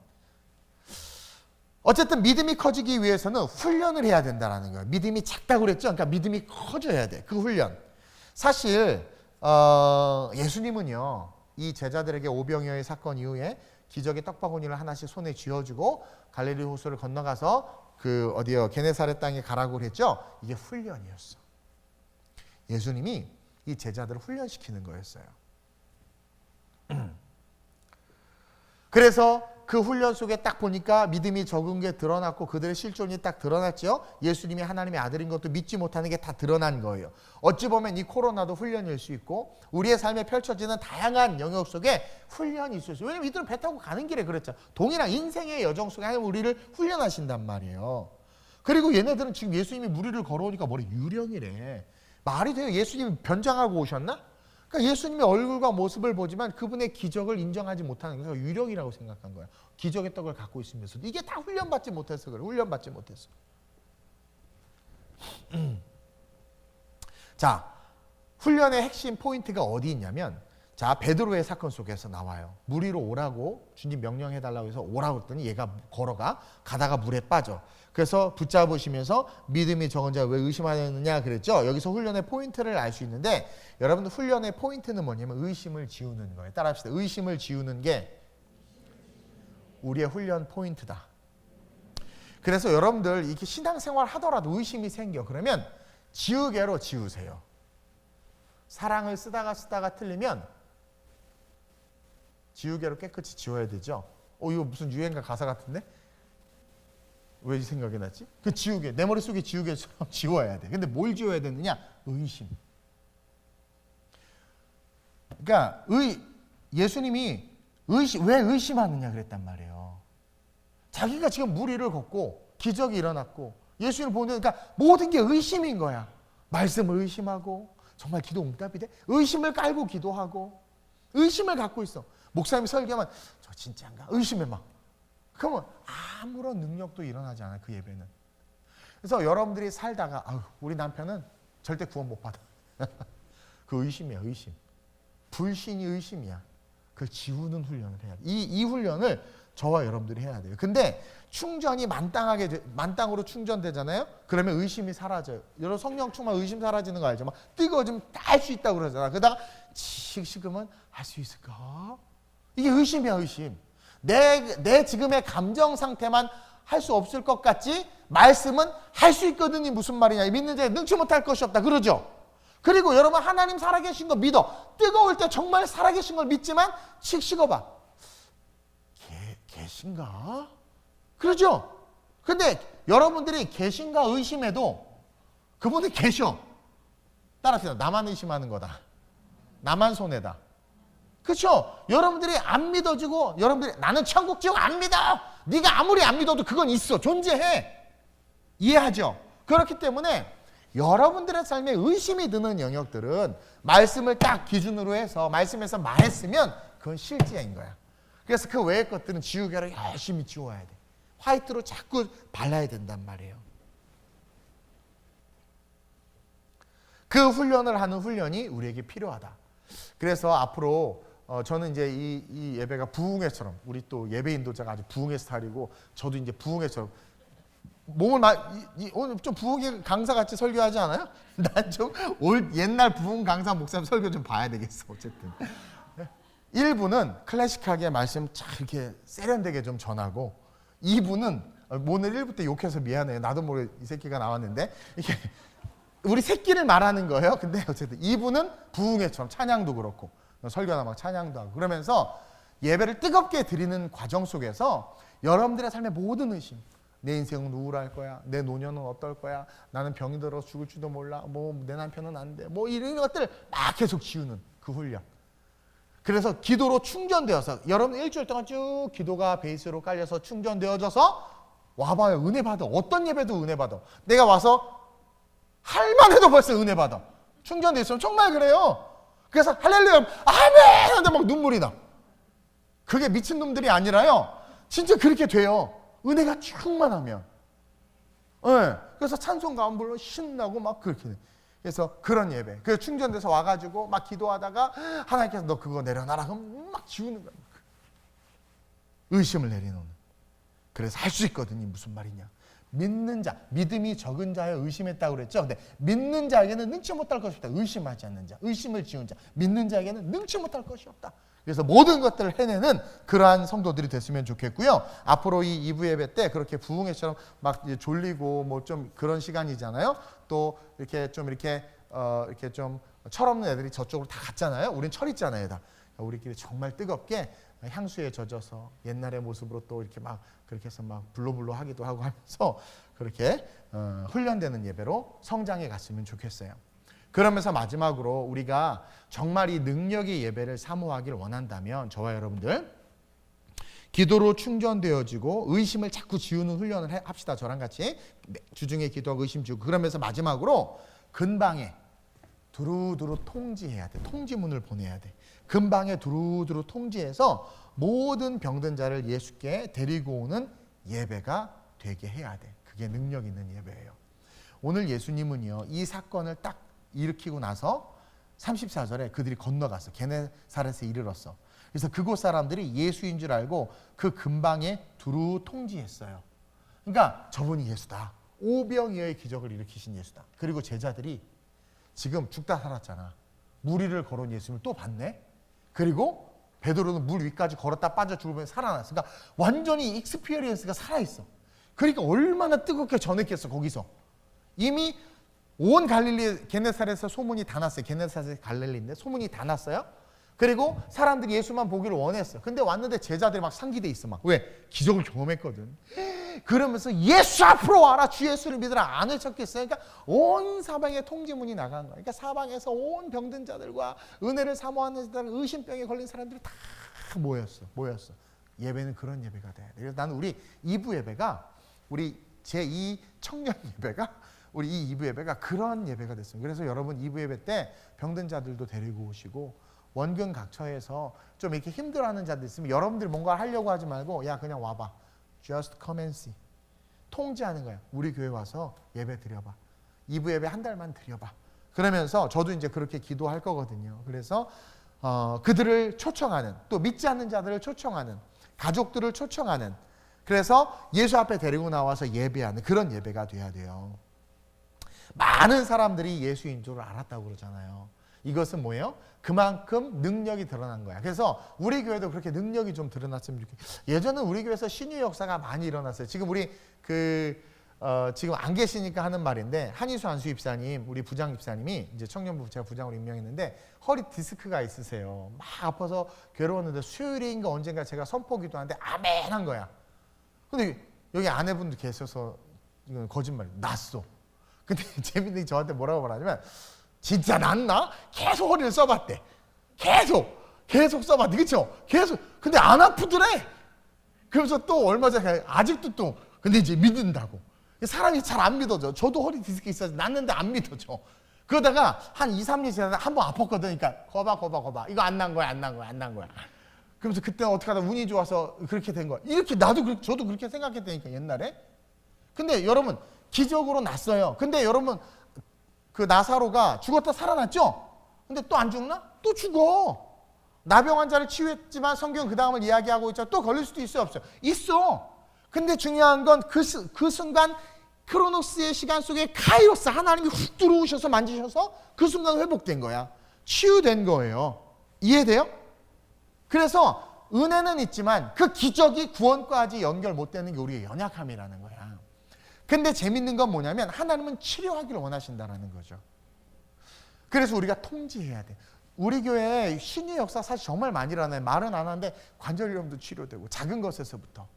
어쨌든 믿음이 커지기 위해서는 훈련을 해야 된다는 거예요. 믿음이 작다고 그랬죠. 그러니까 믿음이 커져야 돼. 그 훈련. 사실 예수님은요 이 제자들에게 오병이어의 사건 이후에 기적의 떡바구니를 하나씩 손에 쥐어주고 갈릴리 호수를 건너가서 그 어디요 게네사렛 땅에 가라고 그랬죠. 이게 훈련이었어. 예수님이 이 제자들을 훈련시키는 거였어요. 그래서 그 훈련 속에 딱 보니까 믿음이 적은 게 드러났고 그들의 실존이 딱 드러났죠. 예수님이 하나님의 아들인 것도 믿지 못하는 게 다 드러난 거예요. 어찌 보면 이 코로나도 훈련일 수 있고 우리의 삶에 펼쳐지는 다양한 영역 속에 훈련이 있을 수 있어요. 왜냐면 이들은 배 타고 가는 길에 그랬죠. 동일한 인생의 여정 속에 하나님 우리를 훈련하신단 말이에요. 그리고 얘네들은 지금 예수님이 무리를 걸어오니까 머리 유령이래. 말이 돼요? 예수님이 변장하고 오셨나? 그러니까 예수님의 얼굴과 모습을 보지만 그분의 기적을 인정하지 못하는 거예요. 유령이라고 생각한 거야. 기적의 떡을 갖고 있으면서도 이게 다 훈련받지 못해서 그래. 훈련받지 못해서. 자, 훈련의 핵심 포인트가 어디 있냐면 자, 베드로의 사건 속에서 나와요. 무리로 오라고 주님 명령해달라고 해서 오라고 했더니 얘가 걸어가 가다가 물에 빠져. 그래서 붙잡으시면서 믿음이 적은 자 왜 의심하느냐 그랬죠. 여기서 훈련의 포인트를 알 수 있는데 여러분들 훈련의 포인트는 뭐냐면 의심을 지우는 거예요. 따라합시다. 의심을 지우는 게 우리의 훈련 포인트다. 그래서 여러분들 이렇게 신앙생활 하더라도 의심이 생겨. 그러면 지우개로 지우세요. 사랑을 쓰다가 틀리면 지우개로 깨끗이 지워야 되죠. 이거 무슨 유행가 가사 같은데? 왜 이 생각이 났지? 그 지우개, 내 머릿속에 지우개처럼 지워야 돼. 근데 뭘 지워야 되느냐? 의심. 그러니까 예수님이 왜 의심하느냐 그랬단 말이에요. 자기가 지금 무리를 걷고 기적이 일어났고 예수님을 보니까 모든 게 의심인 거야. 말씀을 의심하고 정말 기도 응답이 돼? 의심을 깔고 기도하고 의심을 갖고 있어. 목사님이 설교하면 저 진짜인가? 의심해 막. 그러면 아무런 능력도 일어나지 않아 그 예배는. 그래서 여러분들이 살다가 우리 남편은 절대 구원 못 받아. 그 의심이야 의심. 불신이 의심이야. 그걸 지우는 훈련을 해야 돼. 이 훈련을 저와 여러분들이 해야 돼요. 근데 충전이 만땅으로 충전되잖아요. 그러면 의심이 사라져요. 여러분 성령 충만 의심 사라지는 거 알죠? 막 뜨거워지면 다 할 수 있다고 그러잖아. 그러다가 식으면 할 수 있을까? 이게 의심이야 의심. 내 지금의 감정 상태만 할 수 없을 것 같지 말씀은 할 수 있거든요. 무슨 말이냐. 믿는 자에 능치 못할 것이 없다. 그러죠. 그리고 여러분 하나님 살아계신 거 믿어. 뜨거울 때 정말 살아계신 걸 믿지만 식어봐. 계신가? 그러죠. 근데 여러분들이 계신가 의심해도 그분은 계셔. 따라합시다. 나만 의심하는 거다. 나만 손해다. 그렇죠? 여러분들이 안 믿어지고 여러분들이 나는 천국 지옥 안 믿어. 네가 아무리 안 믿어도 그건 있어. 존재해. 이해하죠? 그렇기 때문에 여러분들의 삶에 의심이 드는 영역들은 말씀을 딱 기준으로 해서 말씀에서 말했으면 그건 실제인 거야. 그래서 그 외의 것들은 지우개로 열심히 지워야 돼. 화이트로 자꾸 발라야 된단 말이에요. 그 훈련을 하는 훈련이 우리에게 필요하다. 그래서 앞으로 저는 이제 이 예배가 부흥회처럼, 우리 또 예배 인도자가 아주 부흥회 스타일이고, 저도 이제 부흥회처럼 몸을 오늘 좀 부흥회 강사 같이 설교하지 않아요? 난 좀 옛날 부흥 강사 목사님 설교 좀 봐야 되겠어. 어쨌든 1부는 클래식하게 말씀 잘 이렇게 세련되게 좀 전하고, 2부는 오늘 1부 때 욕해서 미안해요. 나도 모르게 이 새끼가 나왔는데 이게 우리 새끼를 말하는 거예요. 근데 어쨌든 2부는 부흥회처럼 찬양도 그렇고 설교나 막 찬양도 하고, 그러면서 예배를 뜨겁게 드리는 과정 속에서 여러분들의 삶의 모든 의심, 내 인생은 우울할 거야, 내 노년은 어떨 거야, 나는 병이 들어 죽을지도 몰라, 뭐 내 남편은 안 돼, 뭐 이런 것들을 막 계속 지우는 그 훈련. 그래서 기도로 충전되어서 여러분 일주일 동안 쭉 기도가 베이스로 깔려서 충전되어져서 와봐요. 은혜 받아. 어떤 예배도 은혜 받아. 내가 와서 할만해도 벌써 은혜 받아. 충전돼 있으면 정말 그래요. 그래서 할렐루야 아멘 하는데 막 눈물이 나. 그게 미친놈들이 아니라요, 진짜 그렇게 돼요. 은혜가 충만하면. 네. 그래서 찬송 가운데로 신나고 막 그렇게 돼. 그래서 그런 예배. 그래서 충전돼서 와가지고 막 기도하다가 하나님께서 너 그거 내려놔라 그럼 막 지우는 거야. 의심을 내려놓는. 그래서 할 수 있거든요. 무슨 말이냐. 믿는 자, 믿음이 적은 자여 의심했다고 그랬죠. 근데 믿는 자에게는 능치 못할 것이 없다. 의심하지 않는 자, 의심을 지운 자, 믿는 자에게는 능치 못할 것이 없다. 그래서 모든 것들을 해내는 그러한 성도들이 됐으면 좋겠고요. 앞으로 이 2부 예배 때 그렇게 부흥회처럼 막 졸리고 뭐 좀 그런 시간이잖아요. 또 이렇게 좀 이렇게 좀 철없는 애들이 저쪽으로 다 갔잖아요. 우린 철 있잖아요, 다. 우리끼리 정말 뜨겁게 향수에 젖어서 옛날의 모습으로 또 이렇게 막 그렇게 해서 막 불로불로 하기도 하고 하면서 그렇게 훈련되는 예배로 성장해 갔으면 좋겠어요. 그러면서 마지막으로 우리가 정말 이 능력의 예배를 사모하기를 원한다면 저와 여러분들 기도로 충전되어지고 의심을 자꾸 지우는 훈련을 합시다. 저랑 같이 주중에 기도하고 의심 지우고, 그러면서 마지막으로 근방에 두루두루 통지해야 돼. 통지문을 보내야 돼. 근방에 두루두루 통지해서 모든 병든 자를 예수께 데리고 오는 예배가 되게 해야 돼. 그게 능력 있는 예배예요. 오늘 예수님은요, 이 사건을 딱 일으키고 나서 34절에 그들이 건너갔어. 게네사렛에 이르렀어. 그래서 그곳 사람들이 예수인 줄 알고 그 근방에 두루 통지했어요. 그러니까 저분이 예수다. 오병이어의 기적을 일으키신 예수다. 그리고 제자들이 지금 죽다 살았잖아. 물 위를 걸어온 예수님을 또 봤네. 그리고 베드로는 물 위까지 걸었다 빠져 죽으면 살아났어. 그러니까 완전히 익스피리언스가 살아있어. 그러니까 얼마나 뜨겁게 전했겠어. 거기서 이미 온 갈릴리 게네사렛에서 소문이 다 났어요. 게네사렛이 갈릴리인데 소문이 다 났어요. 그리고 사람들이 예수만 보기를 원했어. 근데 왔는데 제자들이 막 상기돼 있어. 막 왜? 기적을 경험했거든. 그러면서 예수 앞으로 와라. 주 예수를 믿으라. 안 외쳤겠어요. 그러니까 온 사방에 통지문이 나간 거야. 그러니까 사방에서 온 병든 자들과 은혜를 사모하는 자들, 의심병에 걸린 사람들이 다 모였어. 예배는 그런 예배가 돼야 돼. 그래서 나는 우리 2부 예배가, 우리 제2 청년 예배가, 우리 이 2부 예배가 그런 예배가 됐어요. 그래서 여러분 2부 예배 때 병든 자들도 데리고 오시고, 원근 각처에서 좀 이렇게 힘들어하는 자들 있으면 여러분들이 뭔가 하려고 하지 말고 야 그냥 와봐. Just come and see. 통지하는 거야. 우리 교회 와서 예배 드려봐. 2부 예배 한 달만 드려봐. 그러면서 저도 이제 그렇게 기도할 거거든요. 그래서 그들을 초청하는, 또 믿지 않는 자들을 초청하는, 가족들을 초청하는, 그래서 예수 앞에 데리고 나와서 예배하는 그런 예배가 돼야 돼요. 많은 사람들이 예수인 줄 알았다고 그러잖아요. 이것은 뭐예요? 그만큼 능력이 드러난 거야. 그래서 우리 교회도 그렇게 능력이 좀 드러났으면 좋겠어요. 예전에 우리 교회에서 신유 역사가 많이 일어났어요. 지금 우리 지금 안 계시니까 하는 말인데, 한희수 안수 입사님, 우리 부장 입사님이 이제 청년부 제가 부장으로 임명했는데 허리 디스크가 있으세요. 막 아파서 괴로웠는데 수요일인가 언젠가 제가 선포기도 하는데 아멘 한 거야. 근데 여기 아내분도 계셔서 이건 거짓말이에요. 났어. 근데 재밌는 게 저한테 뭐라고 말하냐면, 진짜 낫나? 계속 허리를 써봤대. 계속 써봤대. 그쵸? 계속. 근데 안 아프더래. 그래서 또 얼마 전에 아직도 또 근데 이제 믿는다고. 사람이 잘 안 믿어져. 저도 허리 디스크 있어서 낫는데 안 믿어져. 그러다가 한 2, 3년 지나다 한 번 아팠거든. 그러니까 거봐. 이거 안 난 거야. 그러면서 그때 어떻게 하다 운이 좋아서 그렇게 된 거야. 이렇게 저도 그렇게 생각했다니까 옛날에. 근데 여러분 기적으로 났어요. 근데 여러분 그 나사로가 죽었다 살아났죠? 근데 또 안 죽나? 또 죽어. 나병 환자를 치유했지만 성경은 그 다음을 이야기하고 있죠. 또 걸릴 수도 있어요, 없어요? 있어. 근데 중요한 건 그 순간 크로노스의 시간 속에 카이로스, 하나님이 훅 들어오셔서 만지셔서 그 순간 회복된 거야. 치유된 거예요. 이해돼요? 그래서 은혜는 있지만 그 기적이 구원까지 연결 못 되는 게 우리의 연약함이라는 거야. 근데 재밌는 건 뭐냐면 하나님은 치료하기를 원하신다는 거죠. 그래서 우리가 통제해야 돼. 우리 교회에 신의 역사 사실 정말 많이 일어나요. 말은 안 하는데 관절염도 치료되고 작은 것에서부터.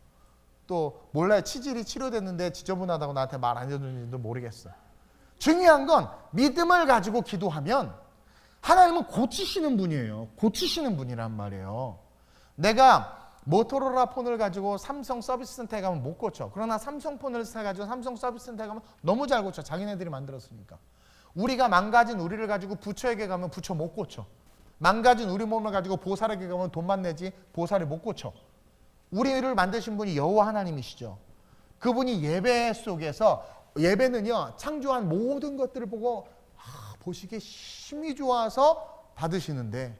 또 몰라요. 치질이 치료됐는데 지저분하다고 나한테 말 안 해주는지도 모르겠어. 중요한 건 믿음을 가지고 기도하면 하나님은 고치시는 분이에요. 고치시는 분이란 말이에요. 내가 모토로라 폰을 가지고 삼성 서비스 센터에 가면 못 고쳐. 그러나 삼성 폰을 사가지고 삼성 서비스 센터에 가면 너무 잘 고쳐. 자기네들이 만들었으니까. 우리가 망가진 우리를 가지고 부처에게 가면 부처 못 고쳐. 망가진 우리 몸을 가지고 보살에게 가면 돈만 내지 보살이 못 고쳐. 우리를 만드신 분이 여호와 하나님이시죠. 그분이 예배 속에서, 예배는요 창조한 모든 것들을 보고 보시기에 힘이 좋아서 받으시는데,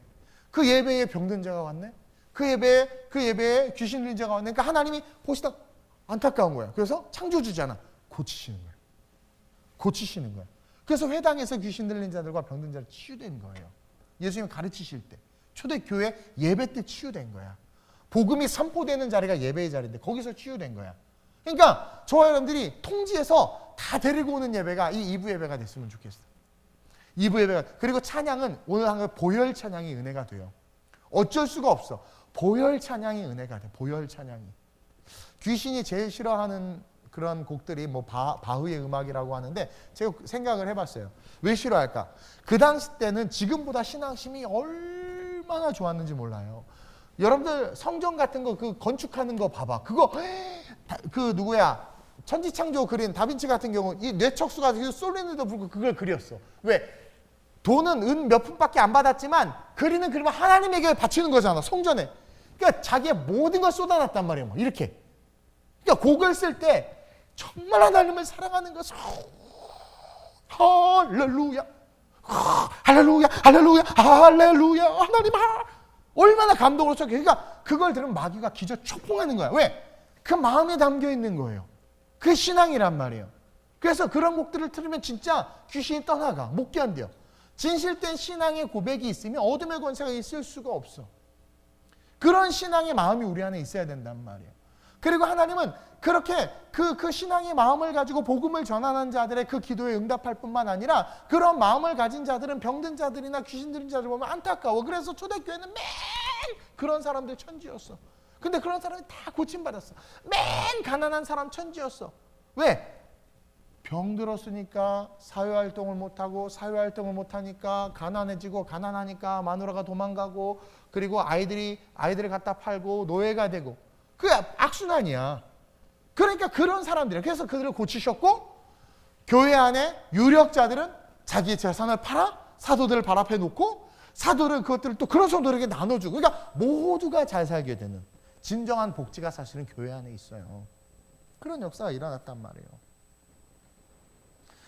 그 예배에 병든 자가 왔네. 그 예배에 귀신 들린 자가 왔네. 그러니까 하나님이 보시다 안타까운 거야. 그래서 창조주잖아. 고치시는 거야. 고치시는 거야. 그래서 회당에서 귀신 들린 자들과 병든 자를 치유된 거예요. 예수님 가르치실 때, 초대교회 예배 때 치유된 거야. 복음이 선포되는 자리가 예배의 자리인데 거기서 치유된 거야. 그러니까 저와 여러분들이 통지해서 다 데리고 오는 예배가 이 2부 예배가 됐으면 좋겠어. 2부 예배가. 그리고 찬양은 오늘 한 거 보혈 찬양이 은혜가 돼요. 어쩔 수가 없어. 보혈 찬양이 은혜가 돼. 보혈 찬양이. 귀신이 제일 싫어하는 그런 곡들이 뭐 바흐의 음악이라고 하는데 제가 생각을 해봤어요. 왜 싫어할까? 그 당시 때는 지금보다 신앙심이 얼마나 좋았는지 몰라요. 여러분들 성전 같은 거 그 건축하는 거 봐봐. 그거 그 누구야? 천지창조 그린 다빈치 같은 경우 이 뇌척수가 쏠리는데도 불구하고 그걸 그렸어. 왜? 돈은 은 몇 푼밖에 안 받았지만 그리는 그림은 하나님에게 바치는 거잖아. 성전에. 그러니까 자기의 모든 걸 쏟아놨단 말이에요. 막 이렇게. 그러니까 곡을 쓸 때 정말 하나님을 사랑하는 것을 할렐루야, 할렐루야, 할렐루야, 할렐루야, 하나님 얼마나 감동으로 쳐. 그러니까 그걸 들으면 마귀가 기저 촉봉하는 거야. 왜? 그 마음에 담겨 있는 거예요. 그게 신앙이란 말이에요. 그래서 그런 곡들을 들으면 진짜 귀신이 떠나가. 못 견뎌. 진실된 신앙의 고백이 있으면 어둠의 권세가 있을 수가 없어. 그런 신앙의 마음이 우리 안에 있어야 된단 말이에요. 그리고 하나님은 그렇게 그 신앙의 마음을 가지고 복음을 전하는 자들의 그 기도에 응답할 뿐만 아니라 그런 마음을 가진 자들은 병든 자들이나 귀신 들린 자들 보면 안타까워. 그래서 초대교회는 맨 그런 사람들 천지였어. 근데 그런 사람이 다 고침받았어. 맨 가난한 사람 천지였어. 왜? 병들었으니까 사회활동을 못하고, 사회활동을 못하니까 가난해지고, 가난하니까 마누라가 도망가고, 그리고 아이들을 갖다 팔고 노예가 되고. 그게 악순환이야. 그러니까 그런 사람들이야. 그래서 그들을 고치셨고, 교회 안에 유력자들은 자기의 재산을 팔아 사도들을 발 앞에 놓고, 사도는 그것들을 또 그런 성도들에게 나눠주고, 그러니까 모두가 잘 살게 되는 진정한 복지가 사실은 교회 안에 있어요. 그런 역사가 일어났단 말이에요.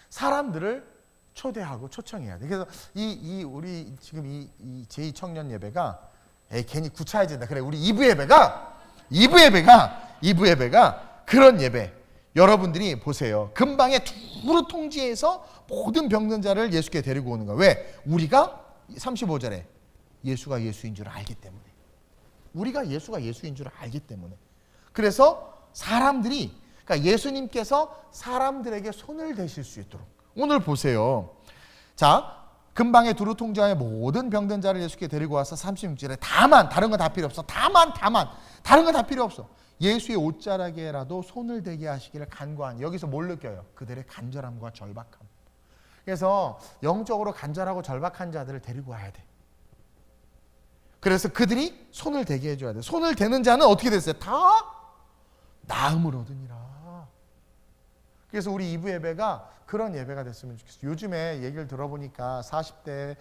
사람들을 초대하고 초청해야 돼. 그래서 우리 지금 이 제2청년 예배가 괜히 구차해진다. 그래, 우리 2부 예배가 그런 예배. 여러분들이 보세요. 근방에 두루 통지해서 모든 병든 자를 예수께 데리고 오는 거야. 왜? 우리가 35절에 예수가 예수인 줄 알기 때문에. 우리가 예수가 예수인 줄 알기 때문에. 그래서 사람들이, 그러니까 예수님께서 사람들에게 손을 대실 수 있도록. 오늘 보세요. 자, 근방에 두루 통제하여 모든 병든 자를 예수께 데리고 와서 36절에 다만, 다른 거 다 필요 없어. 다만 다른 거 다 필요 없어. 예수의 옷자락에라도 손을 대게 하시기를 간구하니. 여기서 뭘 느껴요? 그들의 간절함과 절박함. 그래서 영적으로 간절하고 절박한 자들을 데리고 와야 돼. 그래서 그들이 손을 대게 해줘야 돼. 손을 대는 자는 어떻게 됐어요? 다 나음을 얻으니라. 그래서 우리 2부 예배가 그런 예배가 됐으면 좋겠어요. 요즘에 얘기를 들어보니까 40대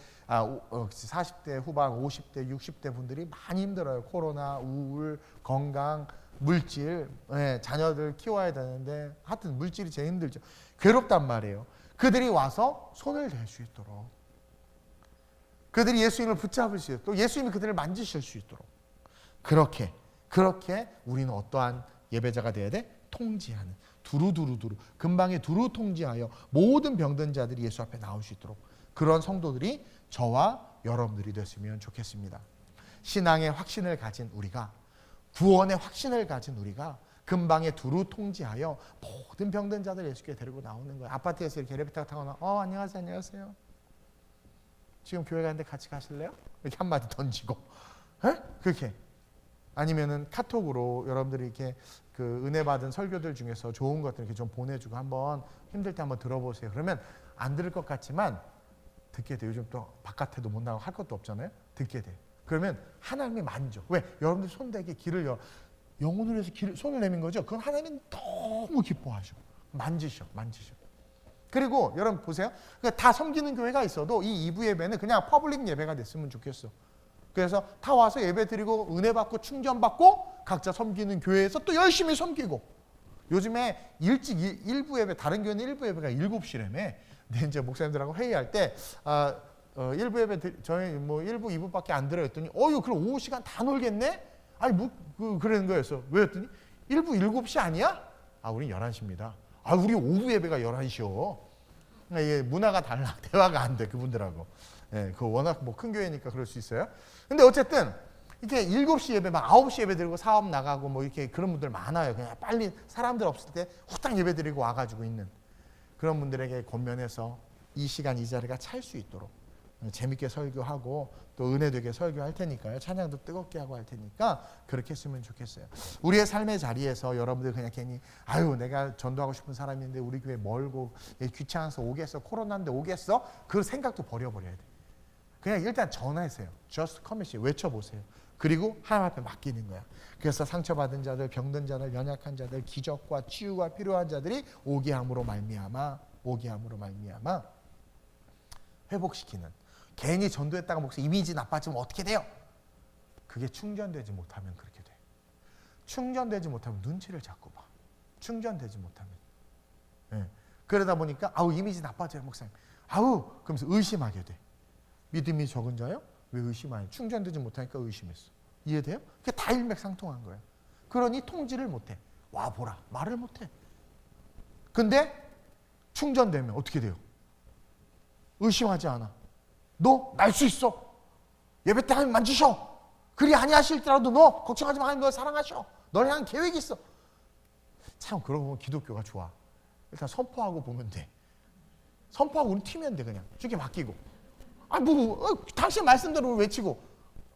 후반, 50대, 60대 분들이 많이 힘들어요. 코로나, 우울, 건강, 물질, 자녀들 키워야 되는데 하여튼 물질이 제일 힘들죠. 괴롭단 말이에요. 그들이 와서 손을 댈 수 있도록. 그들이 예수님을 붙잡을 수 있도록 또 예수님이 그들을 만지실 수 있도록 그렇게 우리는 어떠한 예배자가 되어야 돼? 통지하는 두루두루 근방에 두루 통지하여 모든 병든 자들이 예수 앞에 나올 수 있도록 그런 성도들이 저와 여러분들이 됐으면 좋겠습니다. 신앙의 확신을 가진 우리가 구원의 확신을 가진 우리가 근방에 두루 통지하여 모든 병든 자들 예수께 데리고 나오는 거예요. 아파트에서 이렇게 엘리베이터 타고 나와 안녕하세요. 지금 교회 가는데 같이 가실래요? 이렇게 한마디 던지고 그렇게 아니면은 카톡으로 여러분들이 이렇게 그 은혜 받은 설교들 중에서 좋은 것들 이렇게 좀 보내주고 한번 힘들 때 한번 들어보세요. 그러면 안 들을 것 같지만 듣게 돼. 요즘 또 바깥에도 못 나가고 할 것도 없잖아요. 듣게 돼. 그러면 하나님이 만져. 왜? 여러분들 손대게 길을 영혼을 위해서 손을 내민 거죠. 그건 하나님이 너무 기뻐하셔. 만지셔. 그리고 여러분 보세요. 그러니까 다 섬기는 교회가 있어도 이 2부 예배는 그냥 퍼블릭 예배가 됐으면 좋겠어. 그래서 다 와서 예배 드리고 은혜 받고 충전 받고 각자 섬기는 교회에서 또 열심히 섬기고 요즘에 일찍 1부 예배 다른 교회는 1부 예배가 7시라며 근데 이제 목사님들하고 회의할 때 1부 예배 저희 뭐 1부 2부밖에 안 들어요 했더니 그럼 오후 시간 다 놀겠네? 아니 그러는 거였어. 왜 했더니 1부 7시 아니야? 우린 11시입니다. 우리 오후 예배가 11시요. 그러니까 이게 문화가 달라. 대화가 안 돼 그분들하고. 예, 그 워낙 뭐 큰 교회니까 그럴 수 있어요. 근데 어쨌든 이렇게 7시 예배 막 9시 예배 드리고 사업 나가고 뭐 이렇게 그런 분들 많아요. 그냥 빨리 사람들 없을 때 후딱 예배 드리고 와가지고 있는 그런 분들에게 권면해서 이 시간 이 자리가 찰 수 있도록 재밌게 설교하고 또 은혜 되게 설교할 테니까요. 찬양도 뜨겁게 하고 할 테니까 그렇게 했으면 좋겠어요. 우리의 삶의 자리에서 여러분들 그냥 괜히 내가 전도하고 싶은 사람인데 우리 교회 멀고 귀찮아서 오겠어. 코로나인데 오겠어. 그 생각도 버려버려야 돼. 그냥 일단 전화하세요. Just come and see. 외쳐보세요. 그리고 하나님 앞에 맡기는 거야. 그래서 상처받은 자들, 병든 자들, 연약한 자들, 기적과 치유가 필요한 자들이 오게 함으로 말미암아 회복시키는. 괜히 전도했다가 목사님 이미지 나빠지면 어떻게 돼요? 그게 충전되지 못하면 그렇게 돼. 충전되지 못하면 눈치를 자꾸 봐. 충전되지 못하면. 네. 그러다 보니까 이미지 나빠져요 목사님. 그러면서 의심하게 돼. 믿음이 적은 자요? 왜 의심하냐? 충전되지 못하니까 의심했어. 이해돼요? 그게 다 일맥상통한 거예요. 그러니 통지를 못해. 와 보라 말을 못해. 근데 충전되면 어떻게 돼요? 의심하지 않아. 너 날 수 있어. 예배 때 하나님 만지셔. 그리 아니하실지라도 너 걱정하지 마. 하나님 널 사랑하셔. 널 향한 계획이 있어. 참 그러고 보면 기독교가 좋아. 일단 선포하고 보면 돼. 선포하고 우리 튀면 돼. 그냥 주께 맡기고 당신 말씀대로 외치고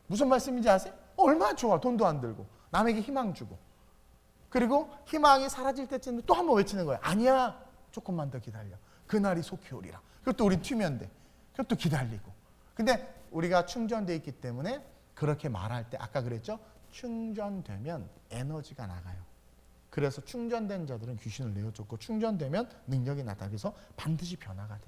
무슨 말씀인지 아세요? 얼마나 좋아. 돈도 안 들고 남에게 희망 주고 그리고 희망이 사라질 때쯤 또 한 번 외치는 거야. 아니야 조금만 더 기다려. 그날이 속히 오리라. 그것도 우리 튀면 돼. 그것도 기다리고. 근데 우리가 충전되어 있기 때문에 그렇게 말할 때 아까 그랬죠? 충전되면 에너지가 나가요. 그래서 충전된 자들은 귀신을 내어쫓고 충전되면 능력이 나타나. 그래서 반드시 변화가 돼.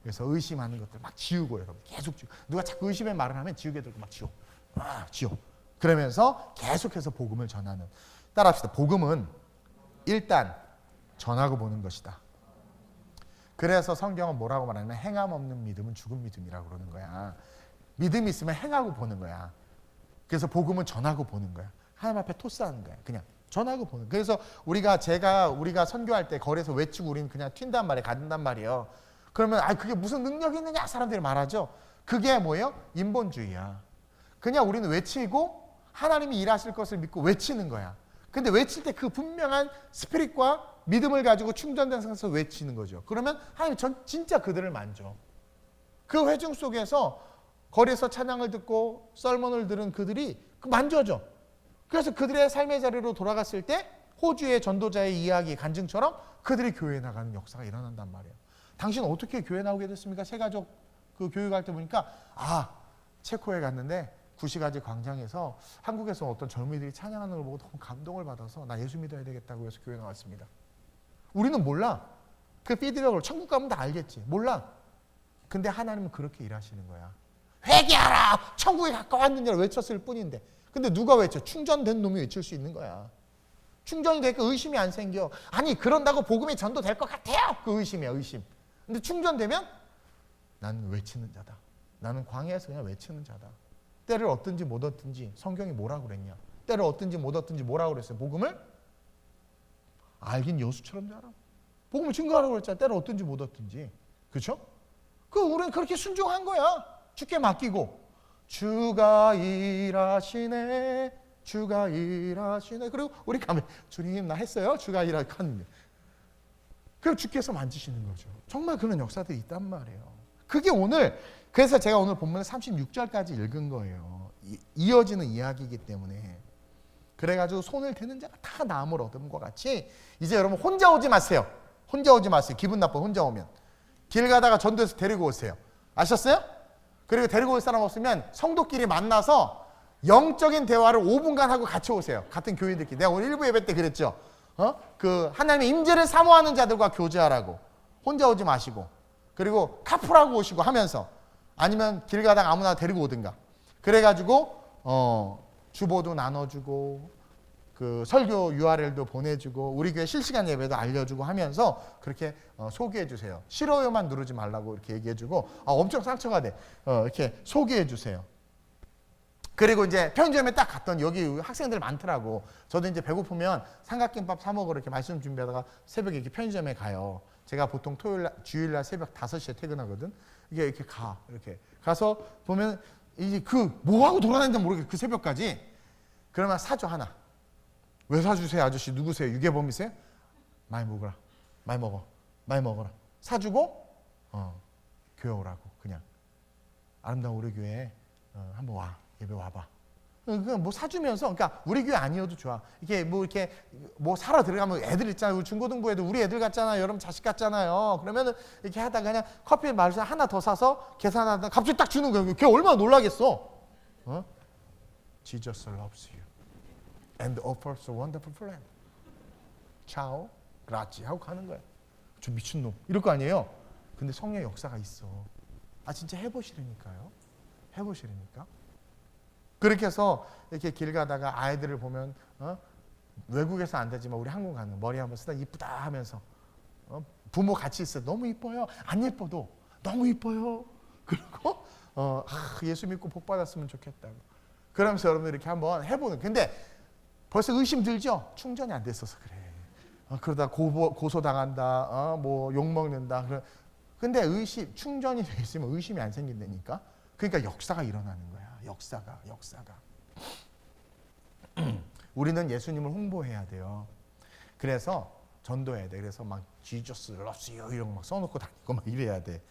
그래서 의심하는 것들 막 지우고 여러분 계속 지우고. 누가 자꾸 의심의 말을 하면 지우개 들고 막 지워. 그러면서 계속해서 복음을 전하는. 따라합시다. 복음은 일단 전하고 보는 것이다. 그래서 성경은 뭐라고 말하냐면 행함 없는 믿음은 죽은 믿음이라고 그러는 거야. 믿음이 있으면 행하고 보는 거야. 그래서 복음은 전하고 보는 거야. 하나님 앞에 토스하는 거야. 그냥 전하고 보는 거야. 그래서 우리가 선교할 때 거리에서 외치고 우리는 그냥 튄단 말이에요. 간단 말이에요. 그러면 그게 무슨 능력이 있느냐 사람들이 말하죠. 그게 뭐예요? 인본주의야. 그냥 우리는 외치고 하나님이 일하실 것을 믿고 외치는 거야. 근데 외칠 때 그 분명한 스피릿과 믿음을 가지고 충전된 상태에서 외치는 거죠. 그러면 하나님 진짜 그들을 만져. 그 회중 속에서 거리에서 찬양을 듣고 설문을 들은 그들이 만져져. 그래서 그들의 삶의 자리로 돌아갔을 때 호주의 전도자의 이야기 간증처럼 그들이 교회에 나가는 역사가 일어난단 말이에요. 당신 어떻게 교회 나오게 됐습니까? 새가족 그 교회 갈 때 보니까 체코에 갔는데 구시가지 광장에서 한국에서 어떤 젊은이들이 찬양하는 걸 보고 너무 감동을 받아서 나 예수 믿어야 되겠다고 해서 교회 나왔습니다. 우리는 몰라. 그 피드백을 천국 가면 다 알겠지. 몰라. 근데 하나님은 그렇게 일하시는 거야. 회개하라! 천국에 가까웠느냐를 외쳤을 뿐인데. 근데 누가 외쳐? 충전된 놈이 외칠 수 있는 거야. 충전이 되니까 의심이 안 생겨. 아니 그런다고 복음이 전도될 것 같아요. 그 의심이야 의심. 근데 충전되면 나는 외치는 자다. 나는 광야에서 그냥 외치는 자다. 때를 얻든지 못 얻든지 성경이 뭐라고 그랬냐? 때를 얻든지 못 얻든지 뭐라고 그랬어요? 복음을 알긴 여수처럼 자라. 복음을 증거하라고 그랬잖아. 때를 얻든지 못 얻든지. 그렇죠? 우리는 그렇게 순종한 거야. 주께 맡기고. 주가 일하시네. 주가 일하시네. 그리고 우리 가면 주님 나 했어요. 주가 일하시네. 그럼 주께서 만지시는 거죠. 정말 그런 역사들이 있단 말이에요. 그게 오늘, 그래서 제가 오늘 본문을 36절까지 읽은 거예요. 이어지는 이야기이기 때문에. 그래가지고 손을 대는 자가 다 나음을 얻음과 같이 이제 여러분 혼자 오지 마세요. 혼자 오지 마세요. 기분 나빠 혼자 오면. 길 가다가 전도해서 데리고 오세요. 아셨어요? 그리고 데리고 올 사람 없으면 성도끼리 만나서 영적인 대화를 5분간 하고 같이 오세요. 같은 교인들끼리. 내가 오늘 1부 예배 때 그랬죠. 하나님의 임재를 사모하는 자들과 교제하라고. 혼자 오지 마시고. 그리고 카풀하고 오시고 하면서 아니면 길 가다가 아무나 데리고 오든가. 그래가지고 주보도 나눠주고 설교 URL도 보내주고 우리 교회 실시간 예배도 알려주고 하면서 그렇게 소개해 주세요. 싫어요만 누르지 말라고 이렇게 얘기해 주고 엄청 상처가 돼. 이렇게 소개해 주세요. 그리고 이제 편의점에 딱 갔더니 여기 학생들 많더라고. 저도 이제 배고프면 삼각김밥 사 먹으러 이렇게 말씀 준비하다가 새벽에 이렇게 편의점에 가요. 제가 보통 주일날 새벽 5시에 퇴근하거든. 이렇게 이렇게 가서 보면 이제 뭐 하고 돌아다니는지 모르겠어. 그 새벽까지. 그러면 사줘 하나. 왜 사주세요 아저씨 누구세요? 유괴범이세요? 많이 먹어라. 많이 먹어. 많이 먹어라. 사주고 교회 오라고 그냥. 아름다운 우리 교회에 한번 와. 예배 와봐. 뭐 사주면서, 그러니까 우리 교회 아니어도 좋아. 이렇게 뭐 사러 들어가면 애들 있잖아요. 우리 중고등부에도 우리 애들 같잖아요. 여러분 자식 같잖아요. 그러면은 이렇게 하다가 그냥 커피 마셔서 하나 더 사서 계산하다가 갑자기 딱 주는 거예요. 걔 얼마나 놀라겠어. Jesus loves you and offers a wonderful plan. Ciao, grazie 하고 가는 거야. 저 미친놈. 이럴 거 아니에요. 근데 성령의 역사가 있어. 진짜 해보시라니까요. 해보시라니까. 그렇게 해서 이렇게 길 가다가 아이들을 보면 외국에서 안 되지만 우리 한국 가는 머리 한번 쓰다 이쁘다 하면서 부모 같이 있어요. 너무 이뻐요. 안 예뻐도 너무 이뻐요. 그리고 예수 믿고 복 받았으면 좋겠다고. 그러면서 여러분들 이렇게 한번 해보는. 근데 벌써 의심 들죠? 충전이 안 됐어서 그래. 그러다 고소당한다. 뭐 욕먹는다. 근데 충전이 돼 있으면 의심이 안 생긴다니까. 그러니까 역사가 일어나는 거야. 역사가. 우리는 예수님을 홍보해야 돼요. 그래서 전도해야 돼. 그래서 막 Jesus loves you 이런 거 막 써놓고 다니고 막 이래야 돼.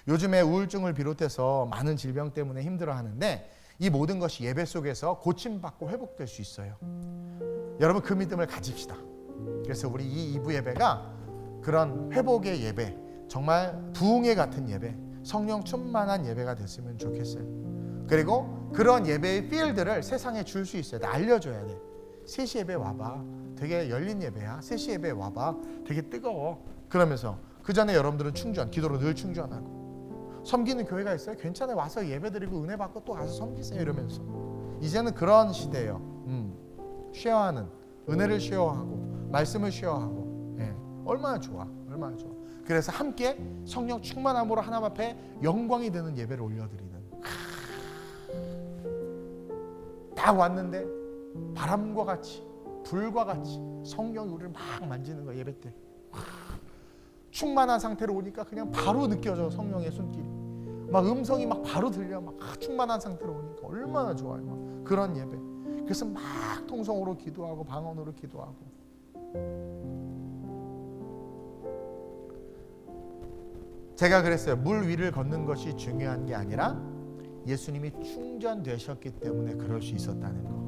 요즘에 우울증을 비롯해서 많은 질병 때문에 힘들어하는데 이 모든 것이 예배 속에서 고침받고 회복될 수 있어요. 여러분 그 믿음을 가집시다. 그래서 우리 이 2부 예배가 그런 회복의 예배, 정말 부흥회 같은 예배, 성령 충만한 예배가 됐으면 좋겠어요. 그리고 그런 예배의 필드를 세상에 줄 수 있어야 돼. 알려줘야 돼. 3시 예배 와봐. 되게 열린 예배야. 3시 예배 와봐. 되게 뜨거워. 그러면서 그 전에 여러분들은 기도로 늘 충전하고. 섬기는 교회가 있어요? 괜찮아요. 와서 예배 드리고 은혜 받고 또 가서 섬기세요. 이러면서. 이제는 그런 시대예요. 쉐어하는, 은혜를 쉐어하고 말씀을 쉐어하고. 얼마나 좋아. 얼마나 좋아. 그래서 함께 성령 충만함으로 하나님 앞에 영광이 되는 예배를 올려드리는. 딱 왔는데 바람과 같이 불과 같이 성령이 우리를 막 만지는 거야. 예배 때 충만한 상태로 오니까 그냥 바로 느껴져. 성령의 손길이 막 음성이 막 바로 들려. 막 충만한 상태로 오니까 얼마나 좋아요. 막 그런 예배. 그래서 막 통성으로 기도하고 방언으로 기도하고. 제가 그랬어요. 물 위를 걷는 것이 중요한 게 아니라 예수님이 충전되셨기 때문에 그럴 수 있었다는 거.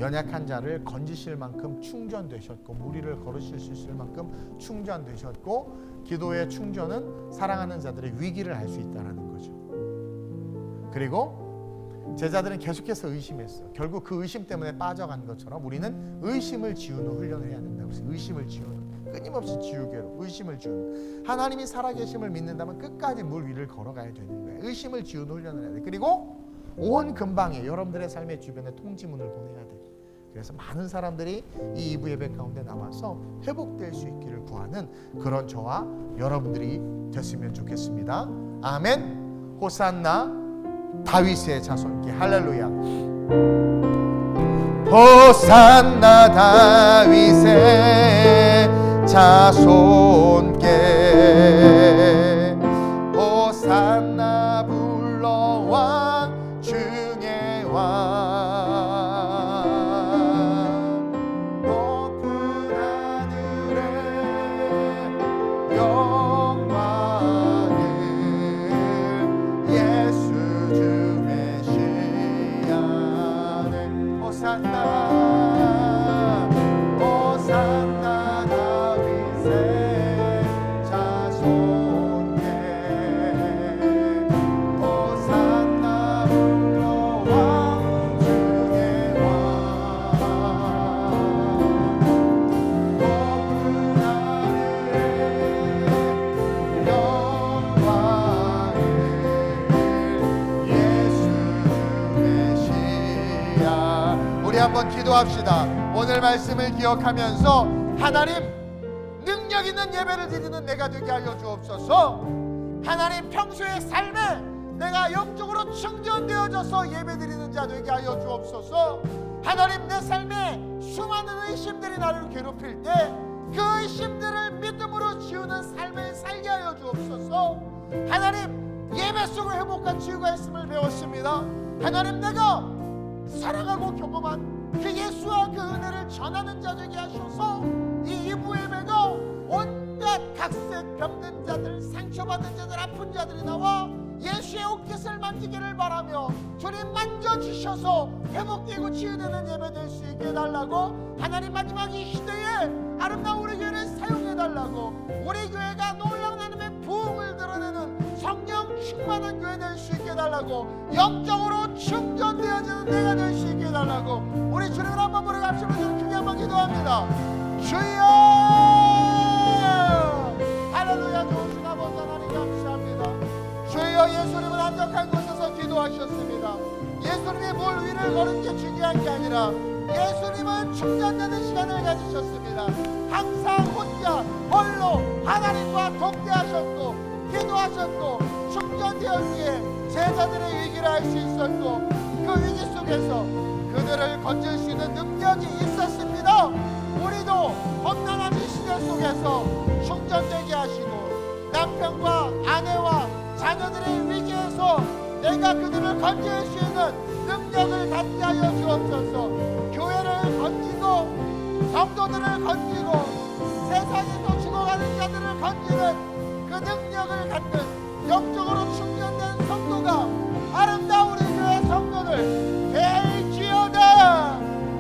연약한 자를 건지실 만큼 충전되셨고, 물 위를 걸으실 수 있을 만큼 충전되셨고, 기도의 충전은 사랑하는 자들의 위기를 알 수 있다는 거죠. 그리고 제자들은 계속해서 의심했어. 결국 그 의심 때문에 빠져간 것처럼 우리는 의심을 지우는 훈련을 해야 된다고 했어요. 의심을 지우는. 끊임없이 지우개로 의심을 지우는. 하나님이 살아계심을 믿는다면 끝까지 물 위를 걸어가야 되는 거예요. 의심을 지우는 훈련을 해야 돼. 그리고 온 근방에 여러분들의 삶의 주변에 통지문을 보내야 돼. 그래서 많은 사람들이 이 2부 예배 가운데 나와서 회복될 수 있기를 구하는 그런 저와 여러분들이 됐으면 좋겠습니다. 아멘. 호산나 다윗의 자손께. 할렐루야. 호산나 다윗의 자손께. 호산나 불러 왕 중의 왕. 높은 하늘에 영광을 예수 주 메시아네. 호산나 호산나 다윗의 자손께. 호산나 불러 왕 중의 왕. 높은 하늘에 영광을 예수 주 메시아. 우리 한번 기도합시다. 오늘 말씀을 기억하면서 하나님, 능력 있는 예배를 드리는 내가 되게 하여 주옵소서. 하나님, 평소의 삶에 내가 영적으로 충전되어져서 예배 드리는 자 되게 하여 주옵소서. 하나님, 내 삶에 수많은 의심들이 나를 괴롭힐 때 그 의심들을 믿음으로 지우는 삶을 살게 하여 주옵소서. 하나님, 예배 속에 회복과 치유가 있음을 배웠습니다. 하나님, 내가 사랑하고 경험한 그 예수와 그 은혜를 전하는 자 되게 하셔서 이 이부 예배가 온갖 각색 병든 자들, 상처받은 자들, 아픈 자들이 나와 예수의 옷깃을 만지기를 바라며 주님 만져주셔서 회복되고 치유되는 예배 될 수 있게 해달라고, 하나님 마지막 이 시대에 아름다운 우리 교회를 사용해달라고, 우리 교회가 놀라운 하나님의 부흥을 드러내는 성령 충만한 교회 될 수 있게 해달라고, 영적으로 충전되어지는 내가 될 수 있게 해달라고, 우리 주님을 한번 부르고 합심해서 크게 한번 기도합니다. 주여! 할렐루야. 좋으신 아버지 하나님 감사합니다. 주여, 예수님은 한적한 곳에서 기도하셨습니다. 예수님이 물 위를 걸은 게 중요한 게 아니라 예수님은 충전되는 시간을 가지셨습니다. 항상 혼자 홀로 하나님과 독대하셨고 기도하셨고 충전되었기에 제자들의 위기를 알 수 있었고, 그 위기 속에서 그들을 건질 수 있는 능력이 있었습니다. 우리도 험난한 이 시대 속에서 충전되게 하시고 남편과 아내와 자녀들의 위기에서 내가 그들을 건질 수 있는 능력을 갖게 하여 주옵소서. 교회를 건지고 성도들을 건지고 세상에서 죽어가는 자들을 건지는 그 능력을 갖는 영적으로 충전된 성도가 아름다운 우리 교회 성도들 될지어다.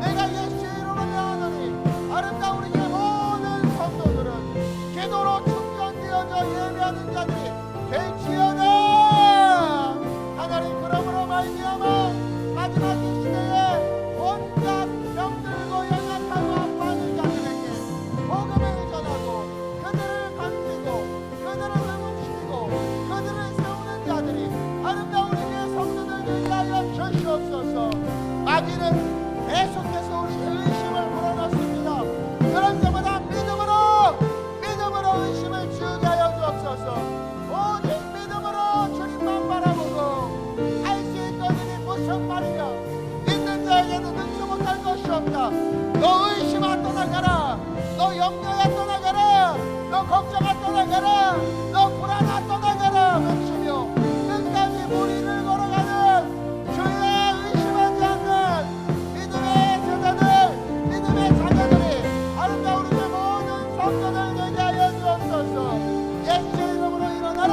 내가 예수의 이름으로 명하노니 아름다운 우리 교회 모든 성도들은 기도로 충전되어져 예배하는 자들이 될지어다. 하나님, 그러므로 말미암아 마지막 이 시대에 온갖 병들고 연약하고 아파하는 자들에게 복음을 전하고 그들을 건지고 그들을 회복시키고 그들을 세우는 자들이 아름다운 우리의 성도들 되게 하여 주시옵소서. 마귀는 계속해서 우리의 의심을 불어넣습니다. 그런 때마다 믿음으로 의심을 지우게 하여 주옵소서. 오직 믿음으로 주님만 바라보고 할 수 있거든이 무슨 말이냐, 믿는 자에게는 능치 못할 것이 없다. 너 의심아 떠나가라. 너 염려야 떠나가라. 너 걱정아 떠나가라. 너 불안아 떠나가라 외치며 끝까지 무리를 걸어가는 주의 의심하지 않는 믿음의 제자들, 믿음의 자녀들이 아름다운 우리의 모든 성도들 되게 하여 주옵소서. 예수의 이름으로 일어나라.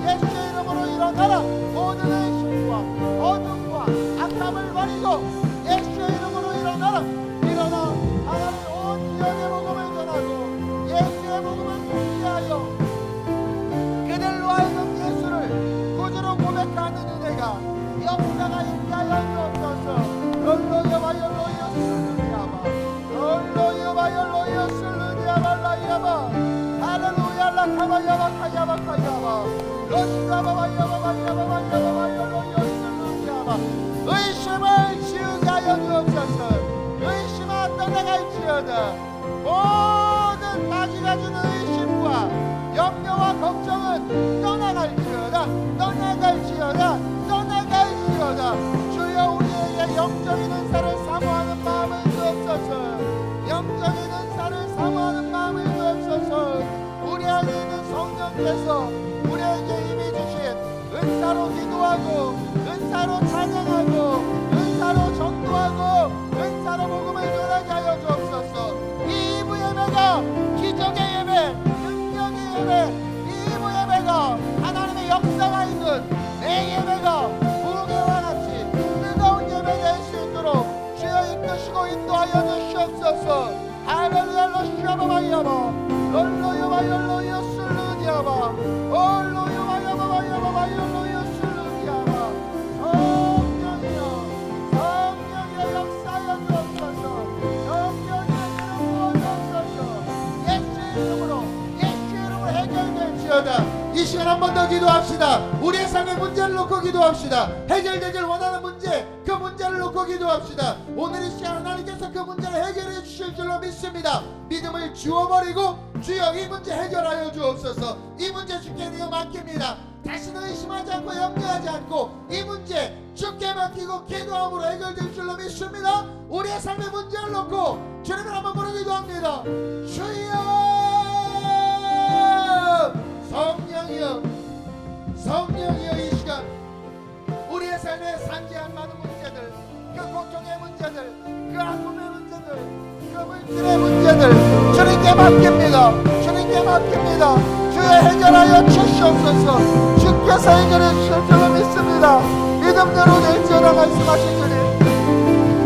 예수의 이름으로 일어나라. 모든 의심과 어둠과 악함을 버리고 예수의 이름으로 일어나라. 일어나 하나님 온 지역의 복음을 전하고 예수의 복음을 공개하여 그들로 하여금 예수를 구주로 고백하는 은혜가 역사가 있게 하여 주옵소서. 롤로여바 열로여 슬루디아바 롤로여바 열로여 슬루디아바 라이아바 할렐루야 라카바야바 카야바 카야바 로시가바바 야바바 야바바 야바바 열로여 슬루디아바. 의심을 지우게 하여 주옵소서. 의심아 떠나갈지어다. 모든 마귀가 주는 의심과 염려와 걱정은 떠나갈지어다. 떠나갈지어다. 떠나갈지어다. 앞에서 우리에게 이미 주신 은사로 기도하고 은사로 찬양하고 은사로 전도하고 은사로 복음을 전하게 하여 주옵소서. 이 2부 예배가 기적의 예배, 능력의 예배, 이 2부 예배가 하나님의 역사가 있는 내 예배가 무게와 같이 뜨거운 예배 될 수 있도록 주여 이끄시고 인도하여 주시옵소서. 할렐루야 러시아바바이야바 롤로요바열로요 술루디아바 올로요바야바바야바바열로요 술루디아바 성령이여 성령이여 역사여 주옵소서. 성령이여 부어주옵소서. 예수의 이름으로 해결될지어다. 이 시간 한 번 더 기도합시다. 우리의 삶의 문제를 놓고 기도합시다. 해결되길 원하는 문제, 그 문제를 놓고 기도합시다. 오늘 이 시간 하나님께서 그 문제를 해결해 주실 줄로 믿습니다. 믿음을 주어버리고 주여 이 문제 해결하여 주옵소서. 이 문제 주께 내어 맡깁니다. 다시는 의심하지 않고 염려하지 않고 이 문제 주께 맡기고 기도함으로 해결될 줄로 믿습니다. 우리의 삶의 문제를 놓고 주님을 한번 부르 기도합니다. 주여 성령이여 성령이여 이 시간 우리의 삶에 산재한 많은 문제들, 그 고통의 문제들, 그 아픔의 문제들, 그 물질의 문제들 주님께 맡깁니다. 주님께 맡깁니다. 주여 해결하여 주시옵소서. 주께서 해결해 주실 줄로 믿습니다. 믿음대로 될지어다 말씀하신 주님,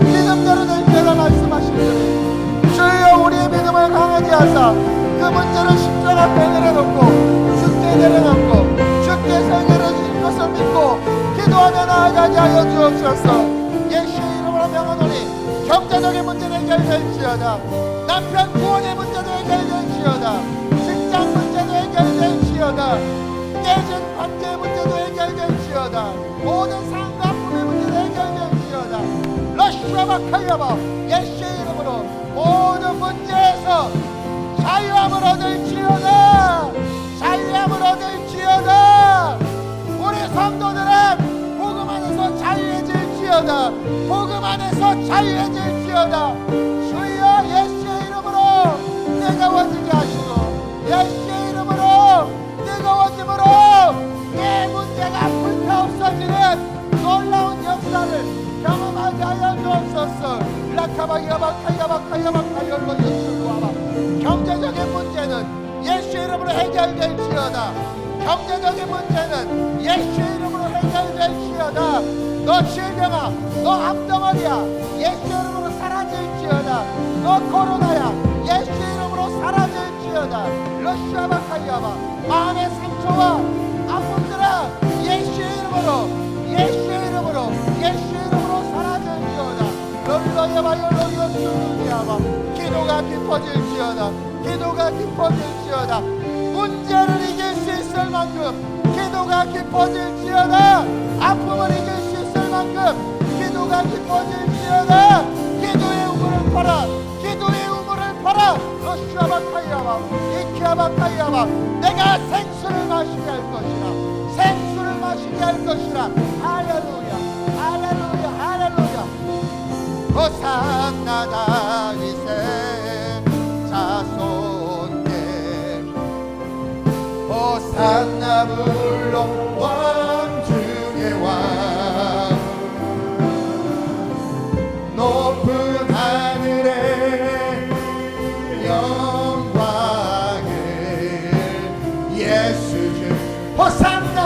믿음대로 될지어다 말씀하신 주님, 주여 우리의 믿음을 강하게 하사 그 문제를 십자가 앞에 내려놓고 주께 내려놓고 주께서 해결해 주실 것을 믿고 기도하며 나아가게 하여 주옵소서. 예수의 이름으로 명하노니 경제적인 문제는 해결될지어다. 남편 구원의 문제도 해결될지어다. 직장 문제도 해결될지어다. 깨진 관계의 문제도 해결될지어다. 모든 상과 아픔의 문제도 해결될지어다. 러시아바카야바 예수의 이름으로 모든 문제에서 자유함을 얻을지어다. 자유함을 얻을지어다. 우리 성도들은 복음 안에서 자유해질지어다. 복음 안에서 자유해질지어다. 주여 예수의 이름으로 뜨거워지게 하시고 예수의 이름으로 뜨거워짐으로 내 문제가 불타 없어지는 놀라운 역사를 경험하게 하여 주옵소서. 라카바야바카야바카야바카열로 예수로 와봐. 경제적인 문제는 예수의 이름으로 해결될지어다. 경제적인 문제는 예수의 이름으로 해결될지어다. 너 질병아, 너 암덩어리야, 예수의 이름으로 사라질지어다. 너 코로나야, 예수의 이름으로 사라질지어다. 러시아바카이아바 마음의 상처와 아픔들아 예수의 이름으로 예수의 이름으로 예수의 이름으로 사라질지어다. 롤러야바열로리오스루니아바 기도가 깊어질지어다. 기도가 깊어질지어다. 문제를 이길 수 있을 만큼 기도가 깊어질지어다. 아픔을 이길 수 있을 만큼 기도가 깊어질지어다. 기도의 우물을 팔아, 기도의 우물을 팔아. 러시아바카이아바 이키아바카이아바 내가 생수를 마시게 할 것이라. 생수를 마시게 할 것이라. 할렐루야 할렐루야 할렐루야. 호산나 다윗의 자손께 호산나 불러 왕 중의 왕 높은 하늘의 영광을 예수 주 호산나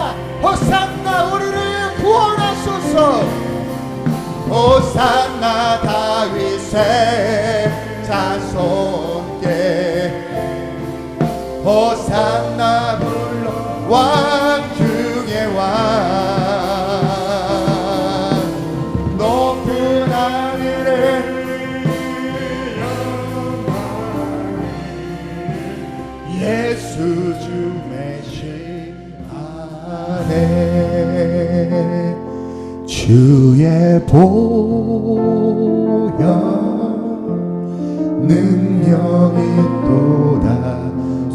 호산나 우리를 구원하소서. 호산나 다윗의 자손께 호산나 불러 왕 중의 왕 높은 하늘에 예수 주 메신 안에 주의 보혈 능력이 또다.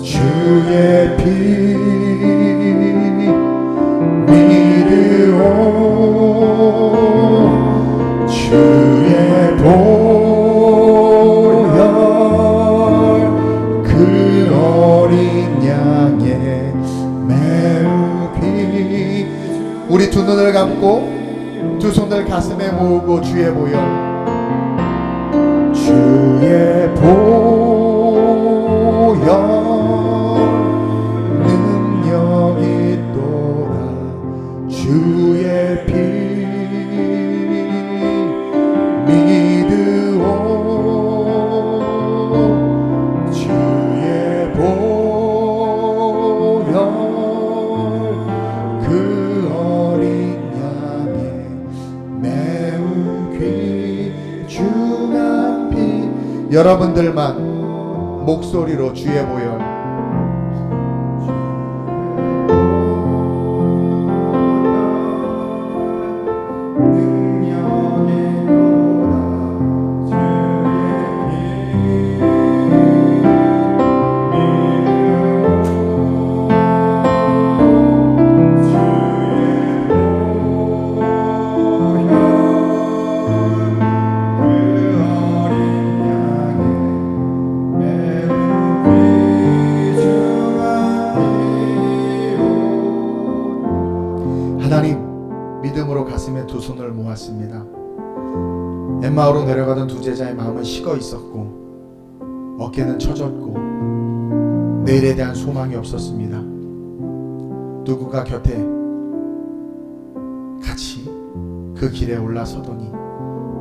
주의 피 믿으오. 주의 보혈 그 어린 양의 매우 귀. 우리 두 눈을 감고 두 손을 가슴에 모으고 주의 보혈, 주의 보혈 능력이 있도다. 주의 피 믿으오. 주의 보혈 그 어린 양의 매우 귀중한 피. 여러분들만 목소리로 주의 보혈, 믿음으로 가슴에 두 손을 모았습니다. 엠마오로 내려가던 두 제자의 마음은 식어 있었고 어깨는 처졌고 내일에 대한 소망이 없었습니다. 누군가 곁에 같이 그 길에 올라서더니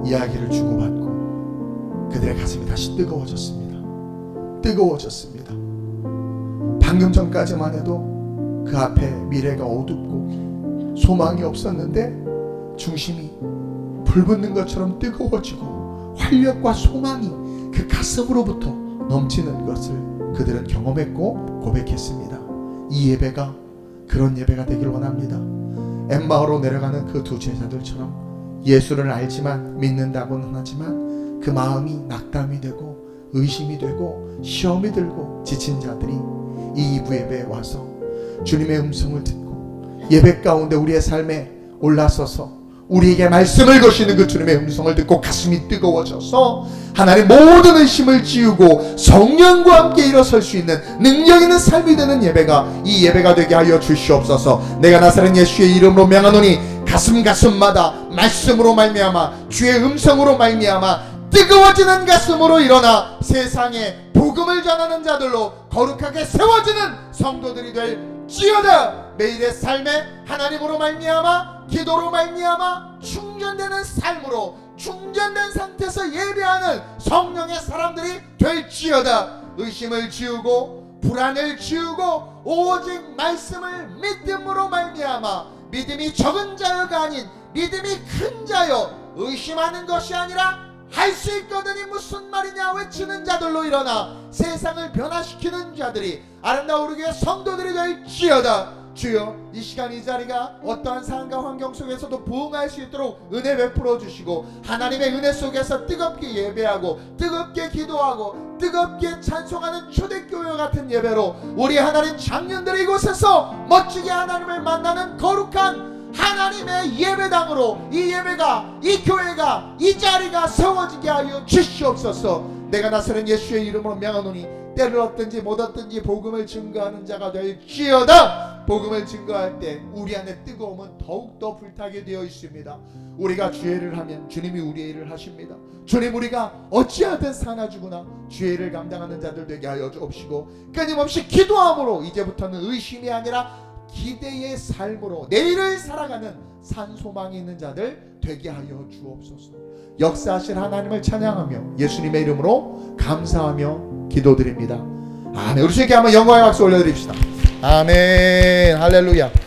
이야기를 주고받고 그들의 가슴이 다시 뜨거워졌습니다. 뜨거워졌습니다. 방금 전까지만 해도 그 앞에 미래가 어둡고 소망이 없었는데 중심이 불붙는 것처럼 뜨거워지고 활력과 소망이 그 가슴으로부터 넘치는 것을 그들은 경험했고 고백했습니다. 이 예배가 그런 예배가 되길 원합니다. 엠마오로 내려가는 그 두 제자들처럼 예수를 알지만 믿는다고는 하지만 그 마음이 낙담이 되고 의심이 되고 시험이 들고 지친 자들이 이 2부 예배에 와서 주님의 음성을 듣고 예배 가운데 우리의 삶에 올라서서 우리에게 말씀을 거시는 그 주님의 음성을 듣고 가슴이 뜨거워져서 하나님 모든 의심을 지우고 성령과 함께 일어설 수 있는 능력 있는 삶이 되는 예배가 이 예배가 되게 하여 주시옵소서. 내가 나사렛 예수의 이름으로 명하노니 가슴마다 말씀으로 말미암아 주의 음성으로 말미암아 뜨거워지는 가슴으로 일어나 세상에 복음을 전하는 자들로 거룩하게 세워지는 성도들이 될지어다. 매일의 삶에 하나님으로 말미암아 기도로 말미암아 충전되는 삶으로 충전된 상태에서 예배하는 성령의 사람들이 될지어다. 의심을 지우고 불안을 지우고 오직 말씀을 믿음으로 말미암아 믿음이 적은 자여가 아닌 믿음이 큰 자여 의심하는 것이 아니라 할 수 있거든이 무슨 말이냐 외치는 자들로 일어나 세상을 변화시키는 자들이 아름다운 우리 교회 성도들이 될지어다. 주여 이 시간 이 자리가 어떠한 상황과 환경 속에서도 부응할 수 있도록 은혜 베풀어 주시고 하나님의 은혜 속에서 뜨겁게 예배하고 뜨겁게 기도하고 뜨겁게 찬송하는 초대교회 같은 예배로 우리 하나님 장년들이 이곳에서 멋지게 하나님을 만나는 거룩한 하나님의 예배당으로 이 예배가 이 교회가 이 자리가 세워지게 하여 주시옵소서. 내가 나서는 예수의 이름으로 명하노니 때를 얻든지 못 얻든지 복음을 증거하는 자가 될지어다. 복음을 증거할 때 우리 안에 뜨거움은 더욱더 불타게 되어 있습니다. 우리가 주의를 하면 주님이 우리의 일을 하십니다. 주님 우리가 어찌하든 사나주구나 주의 일을 감당하는 자들 되게 하여 주옵시고 끊임없이 기도함으로 이제부터는 의심이 아니라 기대의 삶으로 내일을 살아가는 산소망이 있는 자들 되게 하여 주옵소서. 역사하실 하나님을 찬양하며 예수님의 이름으로 감사하며 기도드립니다. 아멘. 우리 주님께 한번 영광의 박수 올려드립시다. 아멘. 할렐루야.